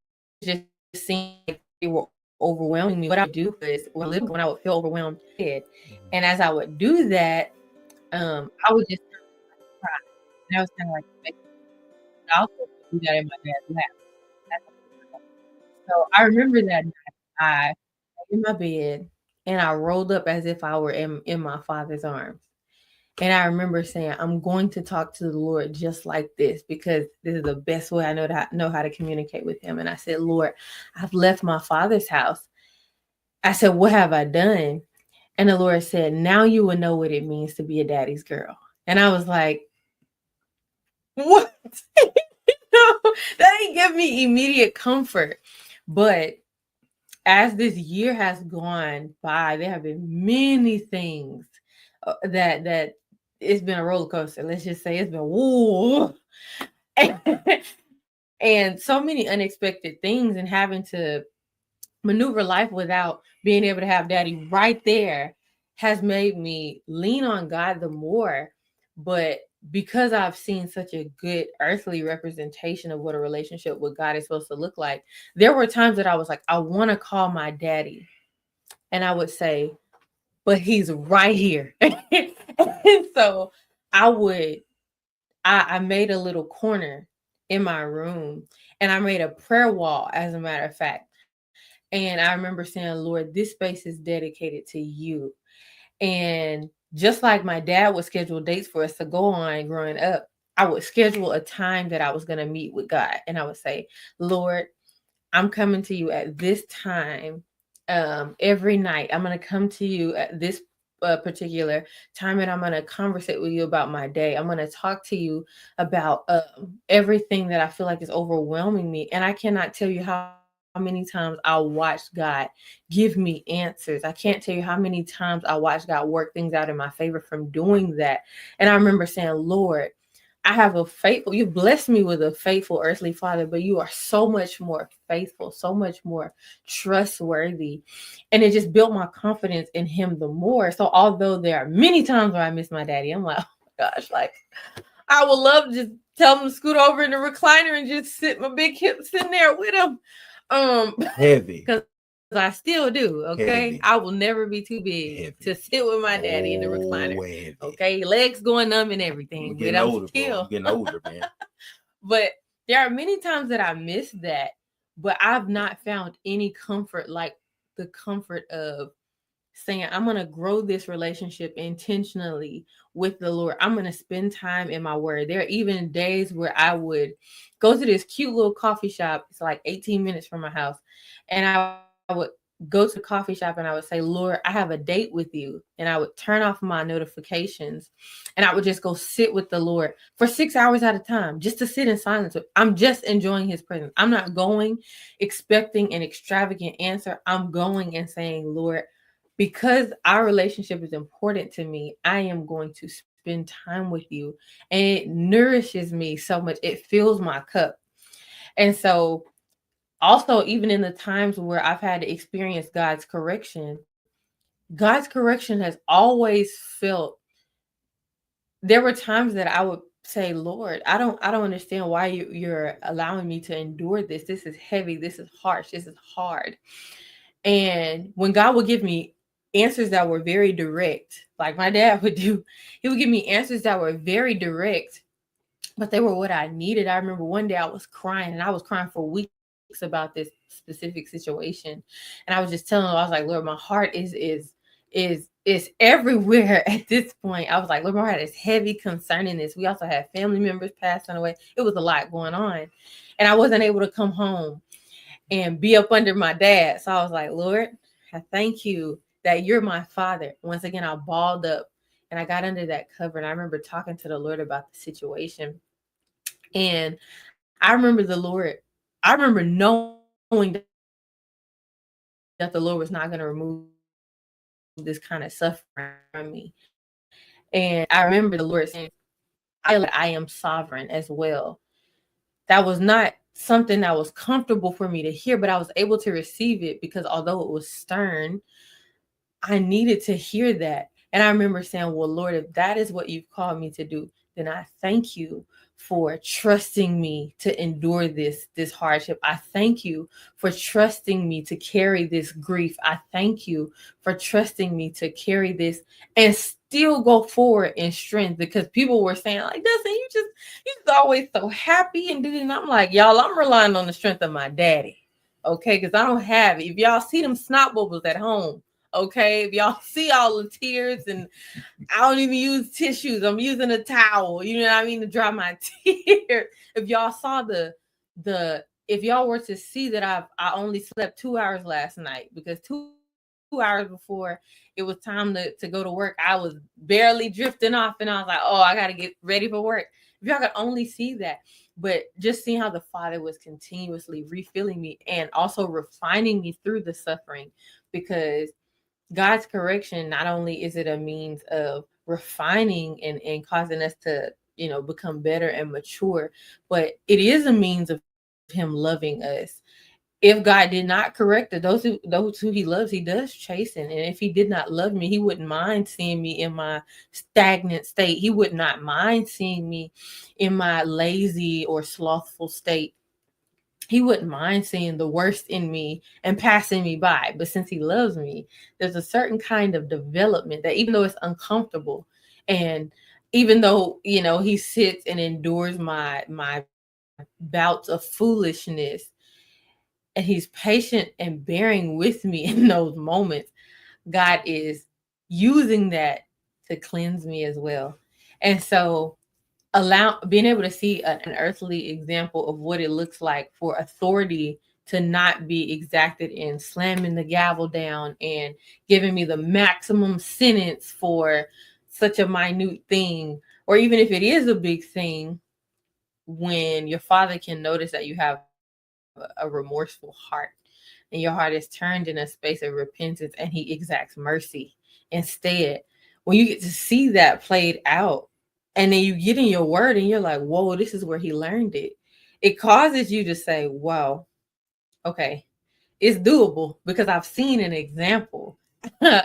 just seemed like they were overwhelming me, what I would do is when I would feel overwhelmed, and as I would do that, I would just cry. And I was kind of like, I also do that in my dad's lap. So I remember that night, I lay in my bed and I rolled up as if I were in my father's arms. And I remember saying, I'm going to talk to the Lord just like this because this is the best way I know how to communicate with him. And I said, Lord, I've left my father's house. I said, what have I done? And the Lord said, now you will know what it means to be a daddy's girl. And I was like, what? That didn't give me immediate comfort. But as this year has gone by, there have been many things that it's been a roller coaster. Let's just say it's been woo, and so many unexpected things, and having to maneuver life without being able to have daddy right there has made me lean on God the more. But because I've seen such a good earthly representation of what a relationship with God is supposed to look like, there were times that I was like, I want to call my daddy. And I would say, but he's right here. And so I would, I made a little corner in my room and I made a prayer wall, as a matter of fact. And I remember saying, Lord, this space is dedicated to you. And just like my dad would schedule dates for us to go on growing up, I would schedule a time that I was going to meet with God. And I would say, Lord, I'm coming to you at this time every night. I'm going to come to you at this particular time and I'm going to conversate with you about my day. I'm going to talk to you about everything that I feel like is overwhelming me. And I cannot tell you how many times I watched God give me answers. I can't tell you how many times I watched God work things out in my favor from doing that. And I remember saying, Lord, I have you blessed me with a faithful earthly father, but you are so much more faithful, so much more trustworthy. And it just built my confidence in him the more. So although there are many times where I miss my daddy, I'm like, oh my gosh, like I would love to just tell him to scoot over in the recliner and just sit my big hips in there with him. Heavy. Because I still do, okay? Heavy. I will never be too big Heavy. to sit with my daddy in the recliner. Heavy. Okay, legs going numb and everything. You're getting older, bro. You're getting older, man. But there are many times that I miss that, but I've not found any comfort like the comfort of saying, I'm going to grow this relationship intentionally with the Lord. I'm going to spend time in my word. There are even days where I would go to this cute little coffee shop. It's like 18 minutes from my house. And I would go to the coffee shop and I would say, Lord, I have a date with you. And I would turn off my notifications and I would just go sit with the Lord for 6 hours at a time, just to sit in silence. I'm just enjoying his presence. I'm not going expecting an extravagant answer. I'm going and saying, Lord, because our relationship is important to me, I am going to spend time with you. And it nourishes me so much. It fills my cup. And so, also, even in the times where I've had to experience God's correction has always felt, there were times that I would say, Lord, I don't understand why you're allowing me to endure this. This is heavy. This is harsh. This is hard. And when God would give me answers that were very direct, like my dad would do, he would give me answers that were very direct, but they were what I needed. I remember one day I was crying and I was crying for weeks about this specific situation. And I was just telling him, I was like, Lord, my heart is everywhere at this point. I was like, Lord, my heart is heavy concerning this. We also had family members passing away. It was a lot going on. And I wasn't able to come home. and be up under my dad. So I was like, Lord, I thank you that you're my father. Once again, I balled up and I got under that cover. And I remember talking to the Lord about the situation. And I remember the Lord, I remember knowing that the Lord was not going to remove this kind of suffering from me. And I remember the Lord saying, I feel like I am sovereign as well. That was not something that was comfortable for me to hear, but I was able to receive it because although it was stern, I needed to hear that. And I remember saying, well, Lord, if that is what you've called me to do, then I thank you for trusting me to endure this hardship. I thank you for trusting me to carry this grief. I thank you for trusting me to carry this and still go forward in strength, because people were saying like, Dustin, you just always so happy and did it. And I'm like, y'all, I'm relying on the strength of my daddy. Okay, because I don't have it. If y'all see them snot bubbles at home, okay, if y'all see all the tears and I don't even use tissues, I'm using a towel, you know what I mean, to dry my tears. If y'all saw if y'all were to see that I only slept 2 hours last night, because 2 hours before it was time to go to work, I was barely drifting off and I was like, oh, I gotta get ready for work. If y'all could only see that. But just seeing how the Father was continuously refilling me and also refining me through the suffering, because God's correction, not only is it a means of refining and causing us to, become better and mature, but it is a means of him loving us. If God did not correct it, those who he loves, he does chasten. And if he did not love me, he wouldn't mind seeing me in my stagnant state. He would not mind seeing me in my lazy or slothful state. He wouldn't mind seeing the worst in me and passing me by. But since he loves me, there's a certain kind of development that, even though it's uncomfortable, and even though, he sits and endures my bouts of foolishness, and he's patient and bearing with me in those moments, God is using that to cleanse me as well. And so being able to see an earthly example of what it looks like for authority to not be exacted in slamming the gavel down and giving me the maximum sentence for such a minute thing, or even if it is a big thing, when your father can notice that you have a remorseful heart and your heart is turned in a space of repentance and he exacts mercy instead. When you get to see that played out, and then you get in your word and you're like, whoa, this is where he learned it. It causes you to say, wow, okay, it's doable because I've seen an example.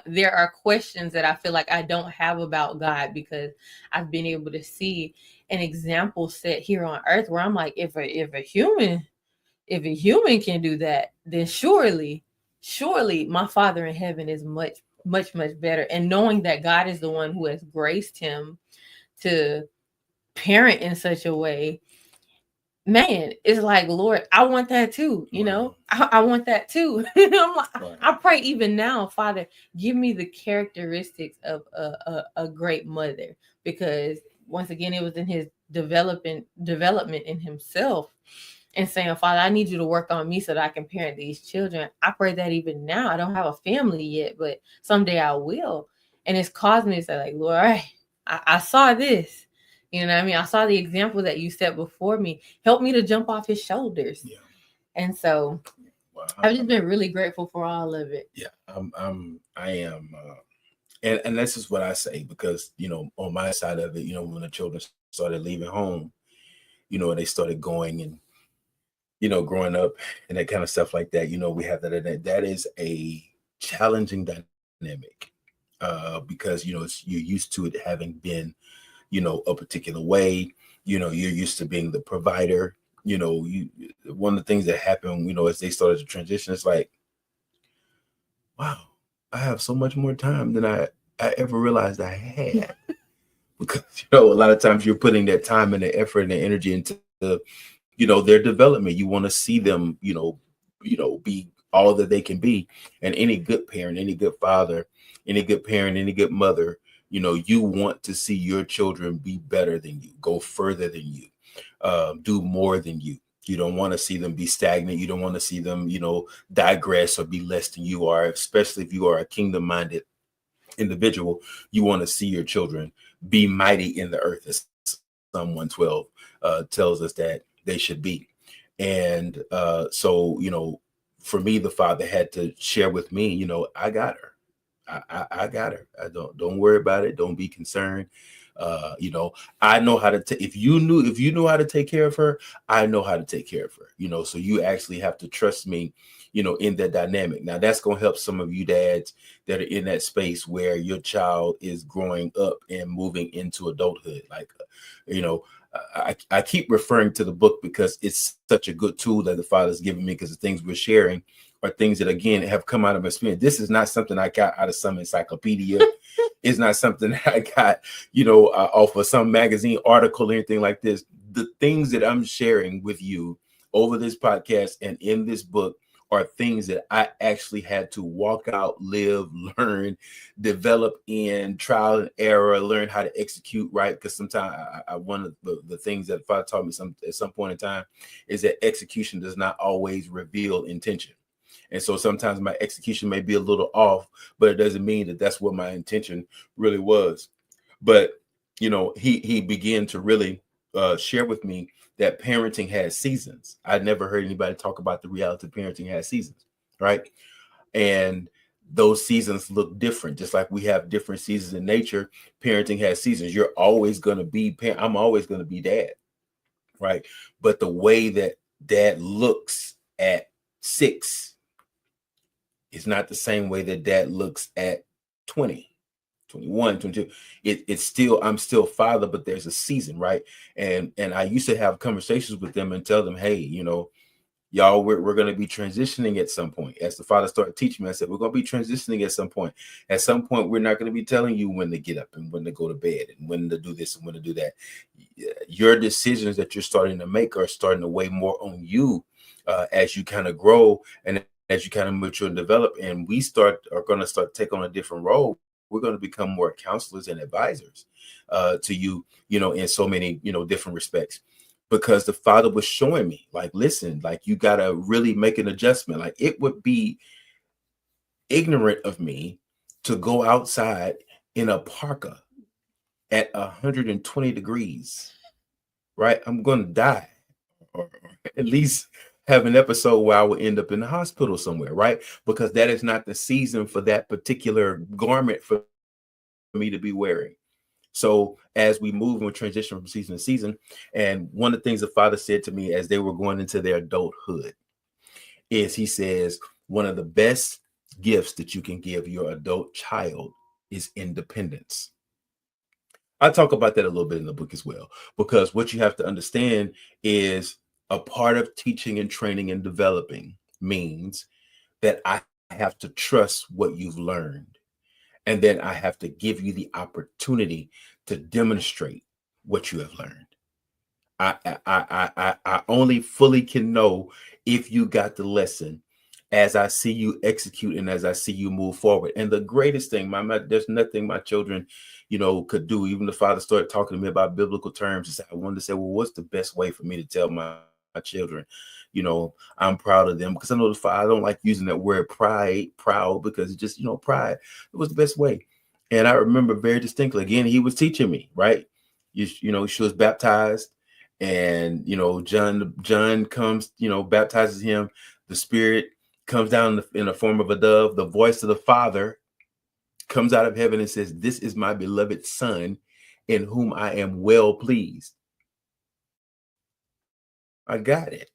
There are questions that I feel like I don't have about God because I've been able to see an example set here on earth where I'm like, if a human can do that, then surely my Father in heaven is much, much, much better. And knowing that God is the one who has graced him to parent in such a way, man, it's like, Lord, I want that too. I want that too. I'm like, I pray even now, Father, give me the characteristics of a great mother, because once again, it was in his development in himself, and saying, Father, I need you to work on me so that I can parent these children. I pray that even now. I don't have a family yet, but someday I will. And it's caused me to say, like, Lord, all right, I saw this. You know what I mean? I saw the example that you set before me. Help me to jump off his shoulders. Yeah. And so I've just been really grateful for all of it. Yeah, I am. And this is what I say, because, on my side of it, when the children started leaving home, they started going and, growing up and that kind of stuff like that, we have that is a challenging dynamic, because, you're used to it having been, a particular way, you're used to being the provider, one of the things that happened, as they started to transition, it's like, wow, I have so much more time than I ever realized I had. Because, a lot of times you're putting that time and the effort and the energy into, their development. You want to see them, be all that they can be. And any good parent, any good father, any good parent, any good mother, you want to see your children be better than you, go further than you, do more than you. You don't want to see them be stagnant. You don't want to see them, digress or be less than you are, especially if you are a kingdom minded individual. You want to see your children be mighty in the earth, as Psalm 112 tells us that they should be. And so, for me, the father had to share with me, I got her. I got her. I don't worry about it. Don't be concerned. I know how to take. If you know how to take care of her, I know how to take care of her. So you actually have to trust me, in that dynamic. Now that's gonna help some of you dads that are in that space where your child is growing up and moving into adulthood. Like, you know, I keep referring to the book because it's such a good tool that the Father's given me, because the things we're sharing are things that, again, have come out of my experience. This is not something I got out of some encyclopedia. It's not something that I got, off of some magazine article or anything like this. The things that I'm sharing with you over this podcast and in this book are things that I actually had to walk out, live, learn, develop in trial and error, learn how to execute right. Because sometimes one of the things that Father taught me at some point in time is that execution does not always reveal intention. And so sometimes my execution may be a little off, but it doesn't mean that that's what my intention really was. But, he began to really share with me that parenting has seasons. I never heard anybody talk about the reality of parenting has seasons, right? And those seasons look different, just like we have different seasons in nature. Parenting has seasons. You're always going to be I'm always going to be dad, right? But the way that dad looks at 6 is not the same way that dad looks at 20, 21, 22. It's still, I'm still father, but there's a season, right? And I used to have conversations with them and tell them, hey, y'all, we're going to be transitioning at some point. As the father started teaching me, I said, we're going to be transitioning at some point. At some point, we're not going to be telling you when to get up and when to go to bed and when to do this and when to do that. Your decisions that you're starting to make are starting to weigh more on you as you kind of grow and as you kind of mature and develop. And we are going to start take on a different role. We're going to become more counselors and advisors to you, in so many, different respects. Because the father was showing me, like, listen, like, you got to really make an adjustment. Like, it would be ignorant of me to go outside in a parka at 120 degrees, right? I'm going to die, or at least have an episode where I will end up in the hospital somewhere, right? Because that is not the season for that particular garment for me to be wearing. So as we move and we transition from season to season, and one of the things the father said to me as they were going into their adulthood is, he says, one of the best gifts that you can give your adult child is independence. I talk about that a little bit in the book as well, because what you have to understand is a part of teaching and training and developing means that I have to trust what you've learned. And then I have to give you the opportunity to demonstrate what you have learned. I only fully can know if you got the lesson as I see you execute and as I see you move forward. And the greatest thing, there's nothing my children, could do. Even the father started talking to me about biblical terms. I wanted to say, well, what's the best way for me to tell my children, I'm proud of them? Because I know I don't like using that word proud, because it's just, pride. It was the best way. And I remember very distinctly, again, he was teaching me, right? She was baptized, and John comes, baptizes him. The Spirit comes down in the form of a dove. The voice of the Father comes out of heaven and says, "This is my beloved Son, in whom I am well pleased." I got it.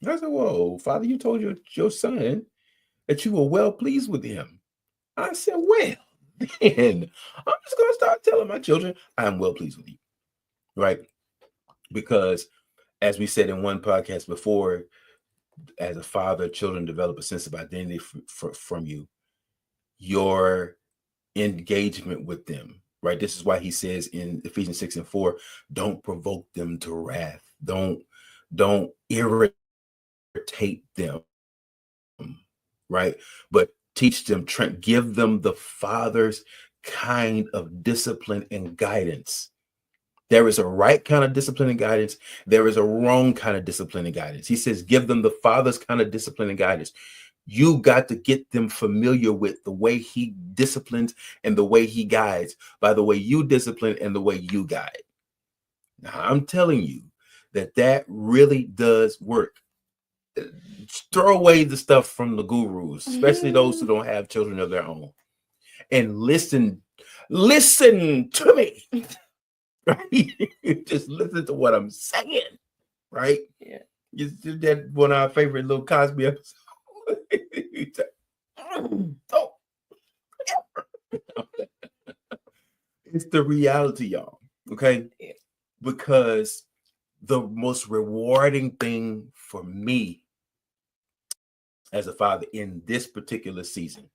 I said, "Whoa, Father, you told your son that you were well pleased with him." I said, "Well, then I'm just going to start telling my children I'm well pleased with you," right? Because, as we said in one podcast before, as a father, children develop a sense of identity from you. Your engagement with them, right? This is why he says in Ephesians 6:4, don't provoke them to wrath. Don't irritate them, right? But teach them, give them the Father's kind of discipline and guidance. There is a right kind of discipline and guidance. There is a wrong kind of discipline and guidance. He says, give them the Father's kind of discipline and guidance. You got to get them familiar with the way he disciplines and the way he guides by the way you discipline and the way you guide. Now, I'm telling you that really does work. Throw away the stuff from the gurus, especially those who don't have children of their own, and listen to me. Right? Just listen to what I'm saying. Right? Yeah. You did that one of our favorite little Cosby episodes. Oh. It's the reality, y'all. Okay? Yeah. Because the most rewarding thing for me as a father in this particular season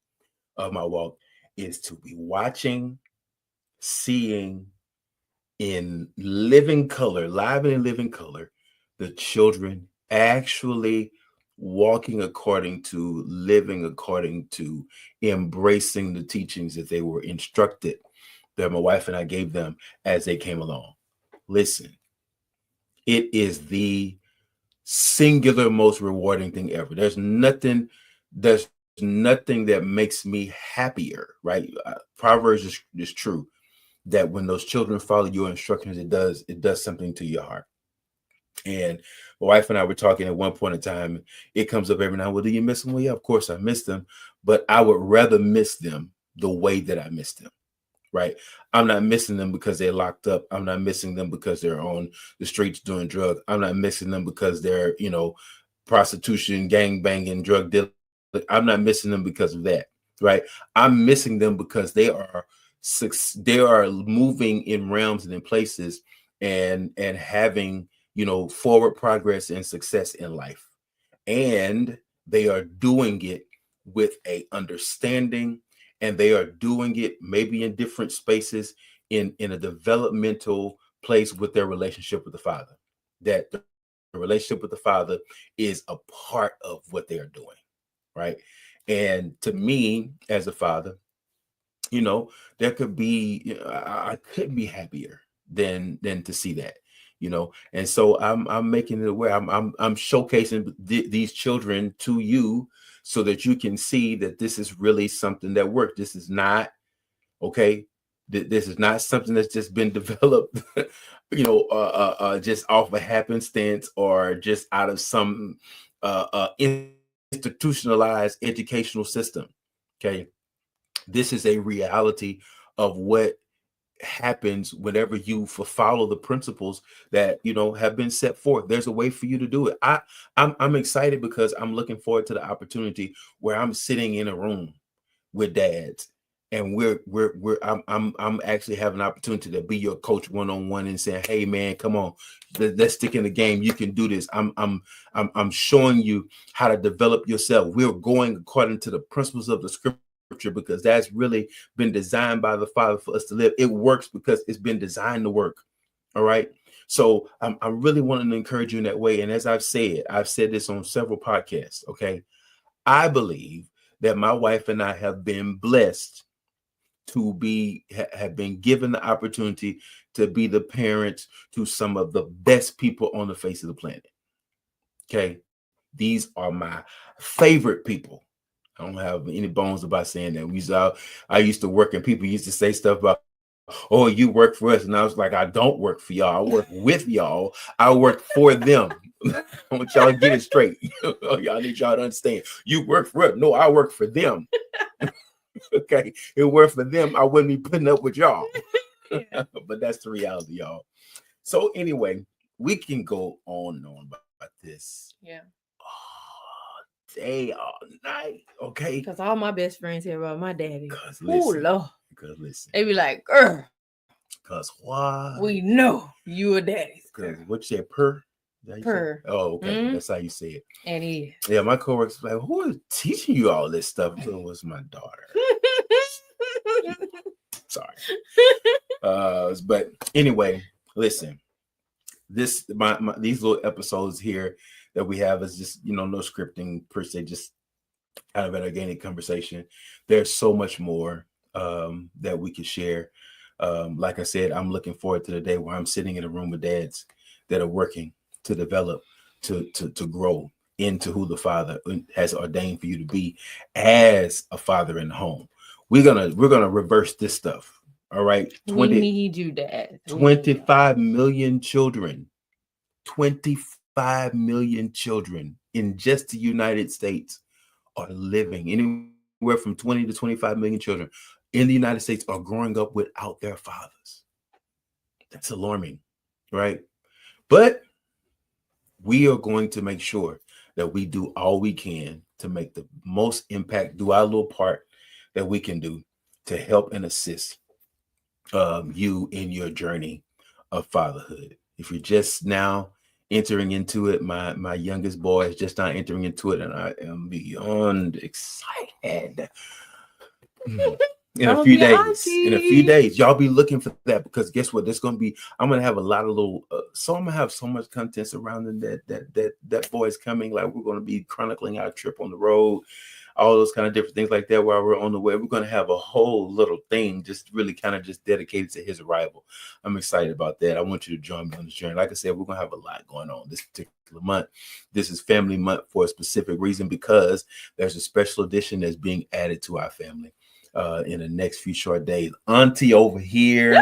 of my walk is to be watching, seeing in living color, live and in living color, the children actually walking according to, living according to, embracing the teachings that they were instructed, that my wife and I gave them as they came along. Listen, it is the singular most rewarding thing ever. There's nothing that makes me happier, right? Proverbs is true that when those children follow your instructions, it does something to your heart. And my wife and I were talking at one point in time. It comes up every now. Well, do you miss them? Well, yeah, of course I miss them, but I would rather miss them the way that I miss them. Right? I'm not missing them because they're locked up. I'm not missing them because they're on the streets doing drugs. I'm not missing them because they're, prostitution, gang banging, drug dealing. I'm not missing them because of that. Right? I'm missing them because they are moving in realms and in places and having, forward progress and success in life. And they are doing it with a understanding, and they are doing it maybe in different spaces in a developmental place with their relationship with the Father. That the relationship with the Father is a part of what they are doing, right? And to me, as a father, there could be, I couldn't be happier than to see that, and so I'm making it aware. I'm showcasing these children to you so that you can see that this is really something that works. This is not okay. This is not something that's just been developed, just off a happenstance or just out of some institutionalized educational system. Okay, this is a reality of what happens whenever you follow the principles that have been set forth. There's a way for you to do it. I'm excited because I'm looking forward to the opportunity where I'm sitting in a room with dads, and I'm actually having an opportunity to be your coach one-on-one and saying, hey man, come on, let's stick in the game. You can do this. I'm showing you how to develop yourself. We're going according to the principles of the scripture, because that's really been designed by the Father for us to live. It works because it's been designed to work. All right. So I'm really wanting to encourage you in that way. And as I've said this on several podcasts. Okay. I believe that my wife and I have been blessed to have been given the opportunity to be the parents to some of the best people on the face of the planet. Okay. These are my favorite people. I don't have any bones about saying that. I used to work and people used to say stuff about, oh, you work for us. And I was like, I don't work for y'all. I work with y'all. I work for them. I want y'all to get it straight. Y'all need y'all to understand. You work for us. No, I work for them. Okay. If it were for them, I wouldn't be putting up with y'all. Yeah. But that's the reality, y'all. So anyway, we can go on and on about this. Yeah. Day, all night. Okay. Because all my best friends hear about my daddy. Because Lord. listen. They be like, girl. Because why? We know you a daddy's girl. Because what you say, per? Per. Oh, okay. Mm-hmm. That's how you say it. And he is. Yeah, my coworkers like, who is teaching you all this stuff? So it was my daughter. Sorry. But anyway, listen. These little episodes here that we have is just, no scripting per se, just kind of an organic conversation. There's so much more that we can share. Like I said, I'm looking forward to the day where I'm sitting in a room with dads that are working to develop, to grow into who the Father has ordained for you to be as a father in the home. We're gonna reverse this stuff. All right. We need you, Dad. 25 million children. 25 million children in just the United States are living, anywhere from 20 to 25 million children in the United States are growing up without their fathers. That's alarming, right? But we are going to make sure that we do all we can to make the most impact, do our little part that we can do to help and assist you in your journey of fatherhood. If you're just now entering into it, my youngest boy is just now entering into it, and I am beyond excited. In a few days, y'all be looking for that, because guess what? There's gonna be. I'm gonna have a lot of little. So I'm gonna have so much content surrounding that boy is coming. Like, we're gonna be chronicling our trip on the road, all those kind of different things like that while we're on the way. We're gonna have a whole little thing just really kind of just dedicated to his arrival. I'm excited about that. I want you to join me on this journey. Like I said, we're gonna have a lot going on this particular month. This is Family Month for a specific reason, because there's a special edition that's being added to our family in the next few short days. Auntie over here.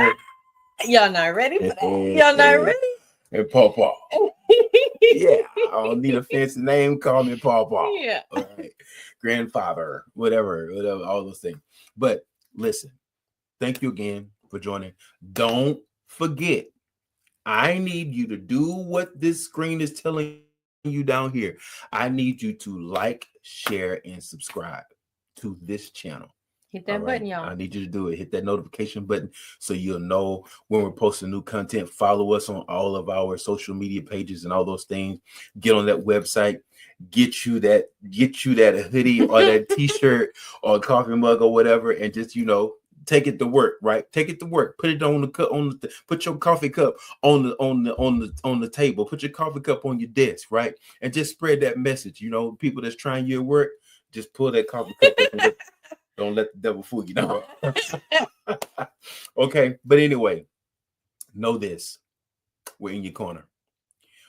Y'all not ready for that? Y'all not ready? And Pawpaw. Yeah, I don't need a fancy name. Call me Pawpaw. Yeah. All right. Grandfather, whatever, all those things. But listen, thank you again for joining. Don't forget, I need you to do what this screen is telling you down here. I need you to like, share, and subscribe to this channel. Hit that button, y'all. I need you to do it. Hit that notification button so you'll know when we're posting new content. Follow us on all of our social media pages and all those things. Get on that website. Get you that hoodie or that t-shirt or coffee mug or whatever, and just take it to work, right? Take it to work. Put it on the cup, put your coffee cup on the table. Put your coffee cup on your desk, right? And just spread that message. People that's trying you at work, just pull that coffee cup up. Don't let the devil fool you. No. Okay, but anyway, know this: we're in your corner.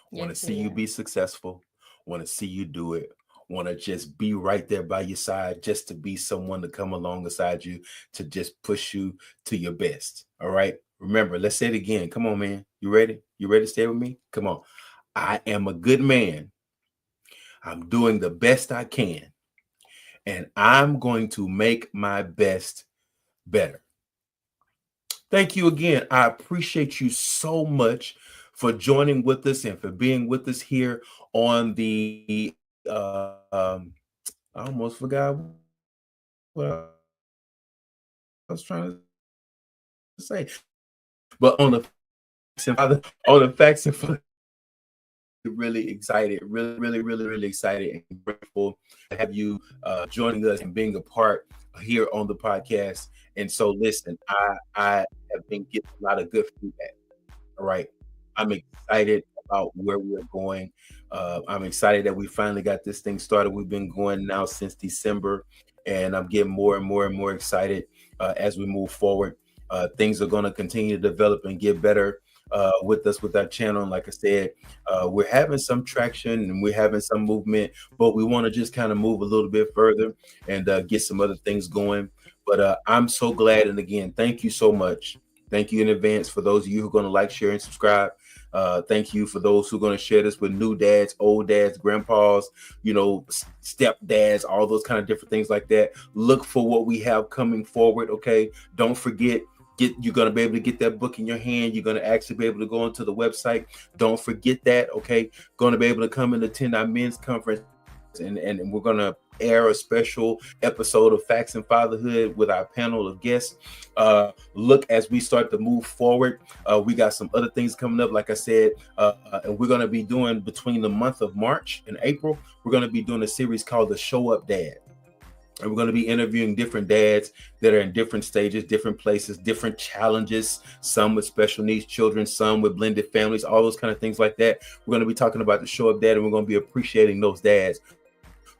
Want to see you be successful. Want to see you do it. Want to just be right there by your side, just to be someone to come alongside you, to just push you to your best. All right. Remember, let's say it again. Come on, man. You ready? You ready to stay with me? Come on. I am a good man. I'm doing the best I can. And I'm going to make my best better. Thank you again. I appreciate you so much for joining with us and for being with us here on the I almost forgot what I was trying to say. But on the facts and really excited, really excited and grateful to have you joining us and being a part here on the podcast. And so listen, I have been getting a lot of good feedback. All right. I'm excited about where we're going. I'm excited that we finally got this thing started. We've been going now since December, and I'm getting more and more excited as we move forward. Things are going to continue to develop and get better with our channel. And like I said, we're having some traction and we're having some movement, but we want to just kind of move a little bit further and get some other things going. But I'm so glad. And again, thank you so much. Thank you in advance for those of you who are going to like, share, and subscribe. Thank you for those who are going to share this with new dads, old dads, grandpas, stepdads, all those kind of different things like that. Look for what we have coming forward. Okay. Don't forget, you're going to be able to get that book in your hand. You're going to actually be able to go onto the website. Don't forget that. Okay. Going to be able to come and attend our men's conference. And we're going to air a special episode of Facts and Fatherhood with our panel of guests. Look, as we start to move forward, we got some other things coming up. Like I said, and we're going to be doing between the month of March and April, we're going to be doing a series called The Show Up Dad. And we're going to be interviewing different dads that are in different stages, different places, different challenges, some with special needs children, some with blended families, all those kind of things like that. We're going to be talking about the show up dad, and we're going to be appreciating those dads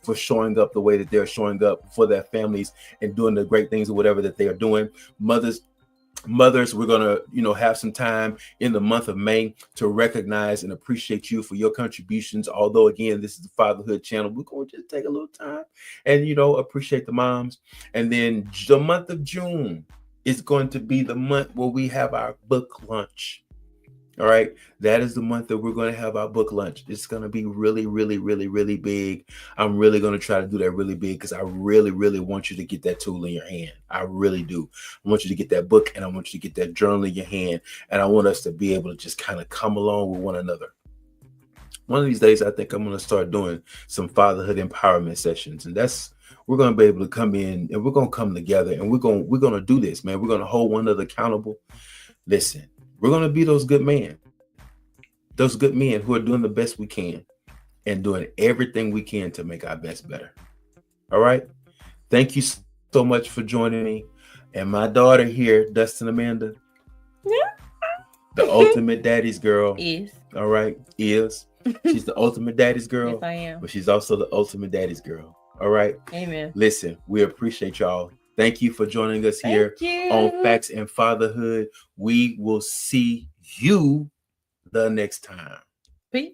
for showing up the way that they're showing up for their families and doing the great things or whatever that they are doing. Mothers, Mothers, we're gonna, have some time in the month of May to recognize and appreciate you for your contributions. Although, again, this is the fatherhood channel, we're gonna just take a little time and appreciate the moms. And then the month of June is going to be the month where we have our book lunch. All right. That is the month that we're going to have our book lunch. It's going to be really, really, really, really big. I'm really going to try to do that really big because I really, really want you to get that tool in your hand. I really do. I want you to get that book and I want you to get that journal in your hand. And I want us to be able to just kind of come along with one another. One of these days, I think I'm going to start doing some fatherhood empowerment sessions. And we're going to be able to come in and we're going to come together and we're going to do this, man. We're going to hold one another accountable. Listen, we're going to be those good men who are doing the best we can and doing everything we can to make our best better. All right. Thank you so much for joining me. And my daughter here, Dustin Amanda, the ultimate daddy's girl. Is. All right. She's the ultimate daddy's girl. Yes, I am. But she's also the ultimate daddy's girl. All right. Amen. Listen, we appreciate y'all. Thank you for joining us here on Facts and Fatherhood. We will see you the next time. Peace.